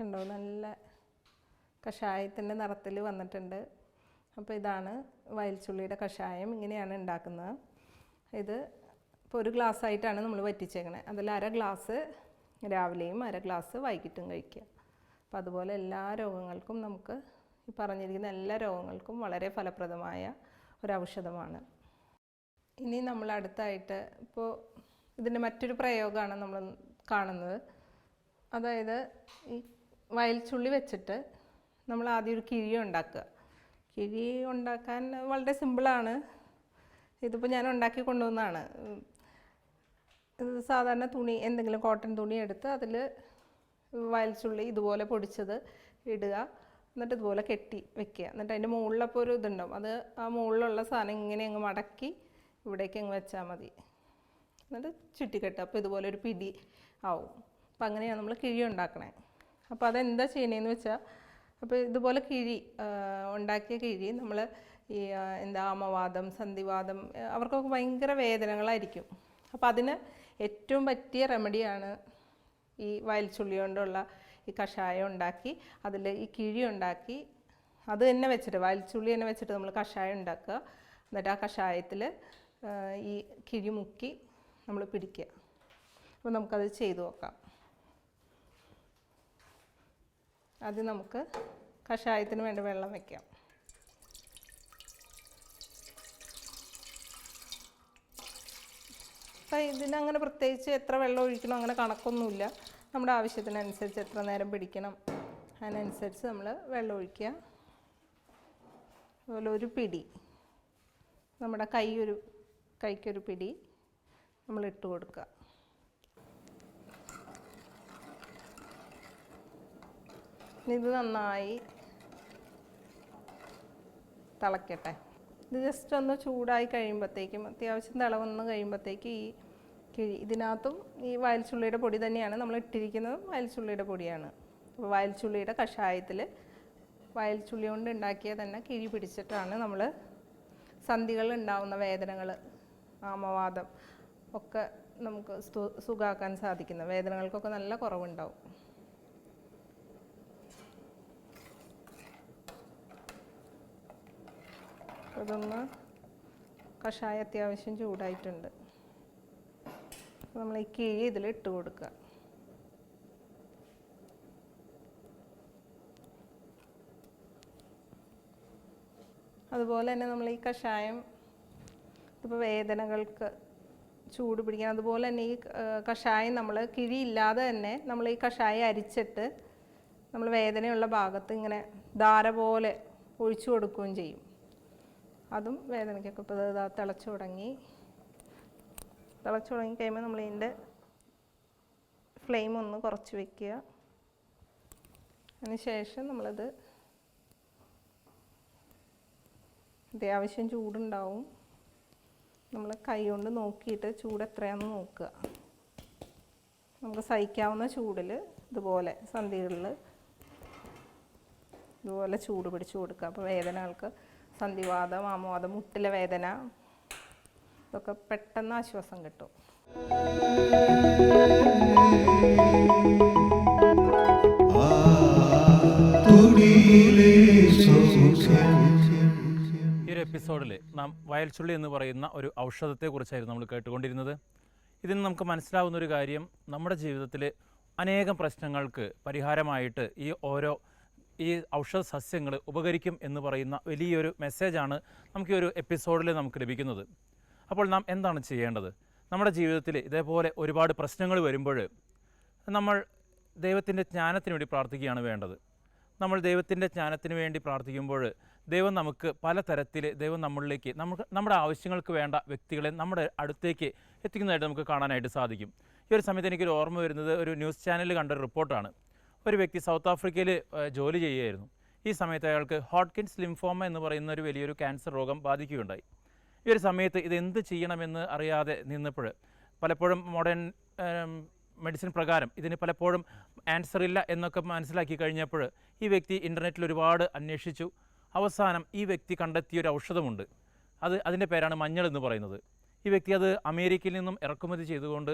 കണ്ടോ, നല്ല കഷായത്തിൻ്റെ നിറത്തിൽ വന്നിട്ടുണ്ട്. അപ്പോൾ ഇതാണ് വയൽച്ചുള്ളിയുടെ കഷായം. ഇങ്ങനെയാണ് ഉണ്ടാക്കുന്നത്. ഇത് ഇപ്പോൾ 1 ഗ്ലാസ് ആയിട്ടാണ് നമ്മൾ വറ്റിച്ചേക്കണത്. അതിൽ 1/2 ഗ്ലാസ് രാവിലെയും 1/2 ഗ്ലാസ് വൈകിട്ടും കഴിക്കുക. അപ്പോൾ അതുപോലെ എല്ലാ രോഗങ്ങൾക്കും, നമുക്ക് ഈ പറഞ്ഞിരിക്കുന്ന എല്ലാ രോഗങ്ങൾക്കും വളരെ ഫലപ്രദമായ ഒരു ഔഷധമാണ്. ഇനി നമ്മൾ അടുത്തായിട്ട് ഇപ്പോൾ ഇതിൻ്റെ മറ്റൊരു പ്രയോഗമാണ് നമ്മൾ കാണുന്നത്. അതായത് ഈ വയൽച്ചുള്ളി വെച്ചിട്ട് നമ്മൾ ആദ്യം ഒരു കിഴി ഉണ്ടാക്കുക. കിഴി ഉണ്ടാക്കാൻ വളരെ സിമ്പിളാണ്. ഇതിപ്പോൾ ഞാൻ ഉണ്ടാക്കി കൊണ്ടുവന്നതാണ്. ഇത് സാധാരണ തുണി, എന്തെങ്കിലും കോട്ടൺ തുണി എടുത്ത് അതിൽ വയൽച്ചുള്ളി ഇതുപോലെ പൊടിച്ചത് ഇടുക. എന്നിട്ട് ഇതുപോലെ കെട്ടി വെക്കുക. എന്നിട്ട് അതിൻ്റെ മുകളിലപ്പോൾ ഒരു ഇതുണ്ടാവും, അത് ആ മുകളിലുള്ള സാധനം ഇങ്ങനെ അങ്ങ് മടക്കി ഇവിടേക്ക് അങ്ങ് വെച്ചാൽ മതി. എന്നിട്ട് ചുറ്റിക്കെട്ടുക. അപ്പോൾ ഇതുപോലെ ഒരു പിടി ആവും. അപ്പോൾ അങ്ങനെയാണ് നമ്മൾ കിഴി ഉണ്ടാക്കണേ. അപ്പോൾ അതെന്താ ചെയ്യണേന്ന് വെച്ചാൽ, അപ്പോൾ ഇതുപോലെ കിഴി ഉണ്ടാക്കിയ കിഴി നമ്മൾ ഈ ആമവാദം, സന്ധിവാദം, അവർക്കൊക്കെ ഭയങ്കര വേദനകളായിരിക്കും. അപ്പോൾ അതിന് ഏറ്റവും പറ്റിയ റെമഡിയാണ് ഈ വയൽച്ചുള്ളി കൊണ്ടുള്ള ഈ കഷായം ഉണ്ടാക്കി അതിൽ ഈ കിഴി ഉണ്ടാക്കി അത് തന്നെ വെച്ചിട്ട്, വയൽച്ചുള്ളി തന്നെ വെച്ചിട്ട് നമ്മൾ കഷായം ഉണ്ടാക്കുക. എന്നിട്ട് ആ കഷായത്തിൽ ഈ കിഴി മുക്കി നമ്മൾ പിടിക്കുക. അപ്പോൾ നമുക്കത് ചെയ്തു നോക്കാം. അത് നമുക്ക് കഷായത്തിന് വേണ്ട വെള്ളം വയ്ക്കാം. അപ്പം ഇതിനങ്ങനെ പ്രത്യേകിച്ച് എത്ര വെള്ളം ഒഴിക്കണം അങ്ങനെ കണക്കൊന്നുമില്ല. നമ്മുടെ ആവശ്യത്തിനനുസരിച്ച് എത്ര നേരം പിടിക്കണം അതിനനുസരിച്ച് നമ്മൾ വെള്ളം ഒഴിക്കുക. അതുപോലെ ഒരു പിടി, നമ്മുടെ കൈക്കൊരു പിടി നമ്മൾ ഇട്ട് കൊടുക്കുക. ഇത് നന്നായി തിളക്കട്ടെ. ഇത് ജസ്റ്റ് ഒന്ന് ചൂടായി കഴിയുമ്പോഴത്തേക്കും, അത്യാവശ്യം തിളവന്ന് കഴിയുമ്പോഴത്തേക്ക് ഈ കിഴി, ഇതിനകത്തും ഈ വയൽച്ചുള്ളിയുടെ പൊടി തന്നെയാണ് നമ്മൾ ഇട്ടിരിക്കുന്നതും, വയൽച്ചുള്ളിയുടെ പൊടിയാണ്. അപ്പോൾ വയൽച്ചുള്ളിയുടെ കഷായത്തിൽ വയൽച്ചുള്ളി കൊണ്ട് ഉണ്ടാക്കിയ തന്നെ കിഴി പിടിച്ചിട്ടാണ് നമ്മൾ സന്ധികളിൽ ഉണ്ടാവുന്ന വേദനകൾ, ആമവാദം ഒക്കെ നമുക്ക് സുഖമാക്കാൻ സാധിക്കുന്നത്. വേദനകൾക്കൊക്കെ നല്ല കുറവുണ്ടാവും. അതൊന്ന് കഷായം അത്യാവശ്യം ചൂടായിട്ടുണ്ട്. നമ്മൾ ഈ കിഴി ഇതിൽ ഇട്ട് കൊടുക്കുക. അതുപോലെ തന്നെ നമ്മൾ ഈ കഷായം ഇപ്പോൾ വേദനകൾക്ക് ചൂട് പിടിക്കാൻ, അതുപോലെ തന്നെ ഈ കഷായം നമ്മൾ കിഴിയില്ലാതെ തന്നെ നമ്മൾ ഈ കഷായം അരിച്ചിട്ട് നമ്മൾ വേദനയുള്ള ഭാഗത്ത് ഇങ്ങനെ ധാര പോലെ ഒഴിച്ചു കൊടുക്കുകയും ചെയ്യും. അതും വേദനയ്ക്കൊക്കെ ഇപ്പോൾ തിളച്ചു തുടങ്ങി കഴിയുമ്പോൾ നമ്മൾ ഇതിൻ്റെ ഫ്ലെയിം ഒന്ന് കുറച്ച് വയ്ക്കുക. അതിന് ശേഷം നമ്മളത് അത്യാവശ്യം ചൂടുണ്ടാവും. നമ്മൾ കൈ കൊണ്ട് നോക്കിയിട്ട് ചൂട് എത്രയാണെന്ന് നോക്കുക. നമുക്ക് സഹിക്കാവുന്ന ചൂടിൽ ഇതുപോലെ സന്ധികളിൽ ഇതുപോലെ ചൂട് പിടിച്ച് കൊടുക്കുക. അപ്പോൾ വേദനകൾക്ക്, സന്ധിവാദം, ആമവാദം, മുട്ടിലെ വേദന, ഇതൊക്കെ പെട്ടെന്ന് ആശ്വാസം കിട്ടും. ഈ ഒരു എപ്പിസോഡിൽ നാം വയൽച്ചുള്ളി എന്ന് പറയുന്ന ഒരു ഔഷധത്തെക്കുറിച്ചായിരുന്നു നമ്മൾ കേട്ടുകൊണ്ടിരുന്നത്. ഇതിൽ നമുക്ക് മനസ്സിലാവുന്ന ഒരു കാര്യം, നമ്മുടെ ജീവിതത്തിൽ അനേകം പ്രശ്നങ്ങൾക്ക് പരിഹാരമായിട്ട് ഈ ഔഷധ സസ്യങ്ങൾ ഉപകരിക്കും എന്ന് പറയുന്ന വലിയൊരു മെസ്സേജാണ് നമുക്ക് ഈ ഒരു എപ്പിസോഡിൽ നമുക്ക് ലഭിക്കുന്നത്. അപ്പോൾ നാം എന്താണ് ചെയ്യേണ്ടത്? നമ്മുടെ ജീവിതത്തിൽ ഇതേപോലെ ഒരുപാട് പ്രശ്നങ്ങൾ വരുമ്പോൾ നമ്മൾ ദൈവത്തിൻ്റെ ജ്ഞാനത്തിന് വേണ്ടി പ്രാർത്ഥിക്കുകയാണ് വേണ്ടത്. നമ്മൾ ദൈവത്തിൻ്റെ ജ്ഞാനത്തിന് വേണ്ടി പ്രാർത്ഥിക്കുമ്പോൾ ദൈവം നമുക്ക് പലതരത്തിൽ ദൈവം നമ്മളിലേക്ക് നമ്മുടെ ആവശ്യങ്ങൾക്ക് വേണ്ട വ്യക്തികളെ നമ്മുടെ അടുത്തേക്ക് എത്തിക്കുന്നതായിട്ട് നമുക്ക് കാണാനായിട്ട് സാധിക്കും. ഈ ഒരു സമയത്ത് എനിക്കൊരു ഓർമ്മ വരുന്നത്, ഒരു ന്യൂസ് ചാനലിൽ കണ്ടൊരു റിപ്പോർട്ടാണ്. ഒരു വ്യക്തി സൗത്ത് ആഫ്രിക്കയിൽ ജോലി ചെയ്യുകയായിരുന്നു. ഈ സമയത്ത് അയാൾക്ക് ഹോഡ്കിൻസ് ലിംഫോമ എന്ന് പറയുന്ന ഒരു വലിയൊരു ക്യാൻസർ രോഗം ബാധിക്കുകയുണ്ടായി. ഈ ഒരു സമയത്ത് ഇതെന്ത് ചെയ്യണമെന്ന് അറിയാതെ നിന്നപ്പോൾ, പലപ്പോഴും മോഡേൺ മെഡിസിൻ പ്രകാരം ഇതിന് പലപ്പോഴും ആൻസർ ഇല്ല എന്നൊക്കെ മനസ്സിലാക്കി കഴിഞ്ഞപ്പോൾ ഈ വ്യക്തി ഇൻ്റർനെറ്റിൽ ഒരുപാട് അന്വേഷിച്ചു. അവസാനം ഈ വ്യക്തി കണ്ടെത്തിയൊരു ഔഷധമുണ്ട്. അതിൻ്റെ പേരാണ് മഞ്ഞൾ എന്ന് പറയുന്നത്. ഈ വ്യക്തി അത് അമേരിക്കയിൽ നിന്നും ഇറക്കുമതി ചെയ്തുകൊണ്ട്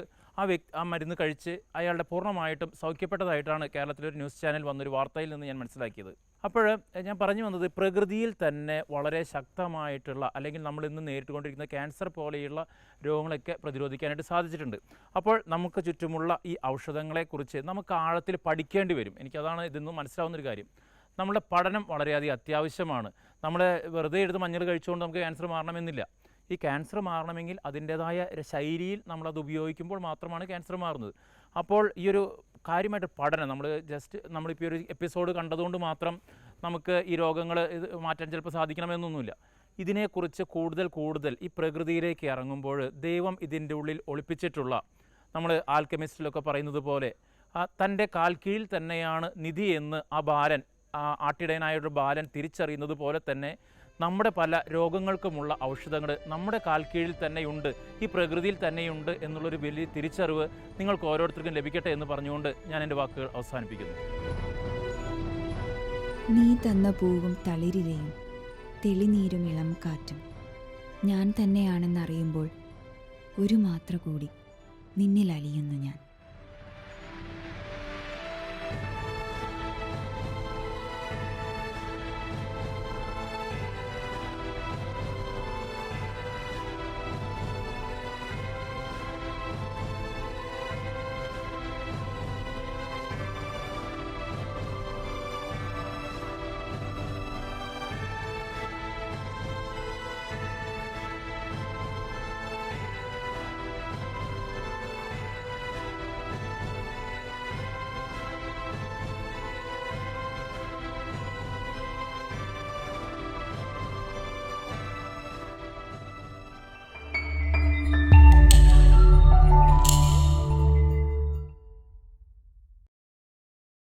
ആ മരുന്ന് കഴിച്ച് അയാളുടെ പൂർണ്ണമായിട്ടും സൗഖ്യപ്പെട്ടതായിട്ടാണ് കേരളത്തിലൊരു ന്യൂസ് ചാനൽ വന്നൊരു വാർത്തയിൽ നിന്ന് ഞാൻ മനസ്സിലാക്കിയത്. അപ്പോൾ ഞാൻ പറഞ്ഞു വന്നത്, പ്രകൃതിയിൽ തന്നെ വളരെ ശക്തമായിട്ടുള്ള, അല്ലെങ്കിൽ നമ്മൾ ഇന്ന് നേരിട്ടുകൊണ്ടിരിക്കുന്ന ക്യാൻസർ പോലെയുള്ള രോഗങ്ങളൊക്കെ പ്രതിരോധിക്കാനായിട്ട് സാധിച്ചിട്ടുണ്ട്. അപ്പോൾ നമുക്ക് ചുറ്റുമുള്ള ഈ ഔഷധങ്ങളെക്കുറിച്ച് നമുക്ക് ആഴത്തിൽ പഠിക്കേണ്ടി വരും. എനിക്കതാണ് ഇതിന്ന് മനസ്സിലാവുന്നൊരു കാര്യം. നമ്മുടെ പഠനം വളരെയധികം അത്യാവശ്യമാണ്. നമ്മൾ വെറുതെ എടുത്ത് മഞ്ഞൾ കഴിച്ചുകൊണ്ട് നമുക്ക് ക്യാൻസർ മാറണമെന്നില്ല. ഈ ക്യാൻസർ മാറണമെങ്കിൽ അതിൻ്റേതായ ശൈലിയിൽ നമ്മളത് ഉപയോഗിക്കുമ്പോൾ മാത്രമാണ് ക്യാൻസർ മാറുന്നത്. അപ്പോൾ ഈ ഒരു കാര്യമായിട്ട് പഠനം, നമ്മളിപ്പോൾ ഒരു എപ്പിസോഡ് കണ്ടതുകൊണ്ട് മാത്രം നമുക്ക് ഈ രോഗങ്ങൾ മാറ്റാൻ ചിലപ്പോൾ സാധിക്കണമെന്നൊന്നുമില്ല. ഇതിനെക്കുറിച്ച് കൂടുതൽ ഈ പ്രകൃതിയിലേക്ക് ഇറങ്ങുമ്പോൾ ദൈവം ഇതിൻ്റെ ഉള്ളിൽ ഒളിപ്പിച്ചിട്ടുള്ള, നമ്മൾ ആൽക്കെമിസ്റ്റിലൊക്കെ പറയുന്നത് പോലെ, തൻ്റെ കാൽക്കീഴിൽ തന്നെയാണ് നിധി എന്ന് ആട്ടിടയനായൊരു ബാലൻ തിരിച്ചറിയുന്നത് പോലെ തന്നെ നമ്മുടെ പല രോഗങ്ങൾക്കുമുള്ള ഔഷധങ്ങൾ നമ്മുടെ കാൽക്കീഴിൽ തന്നെയുണ്ട്, ഈ പ്രകൃതിയിൽ തന്നെയുണ്ട് എന്നുള്ളൊരു വലിയ തിരിച്ചറിവ് നിങ്ങൾക്ക് ഓരോരുത്തർക്കും ലഭിക്കട്ടെ എന്ന് പറഞ്ഞുകൊണ്ട് ഞാൻ എൻ്റെ വാക്കുകൾ അവസാനിപ്പിക്കുന്നു. നീ തന്ന പൂവും തളിരിലയും തെളിനീരും ഇളം കാറ്റും ഞാൻ തന്നെയാണെന്നറിയുമ്പോൾ ഒരു മാത്ര കൂടി നിന്നിൽ അലിയുന്നു ഞാൻ.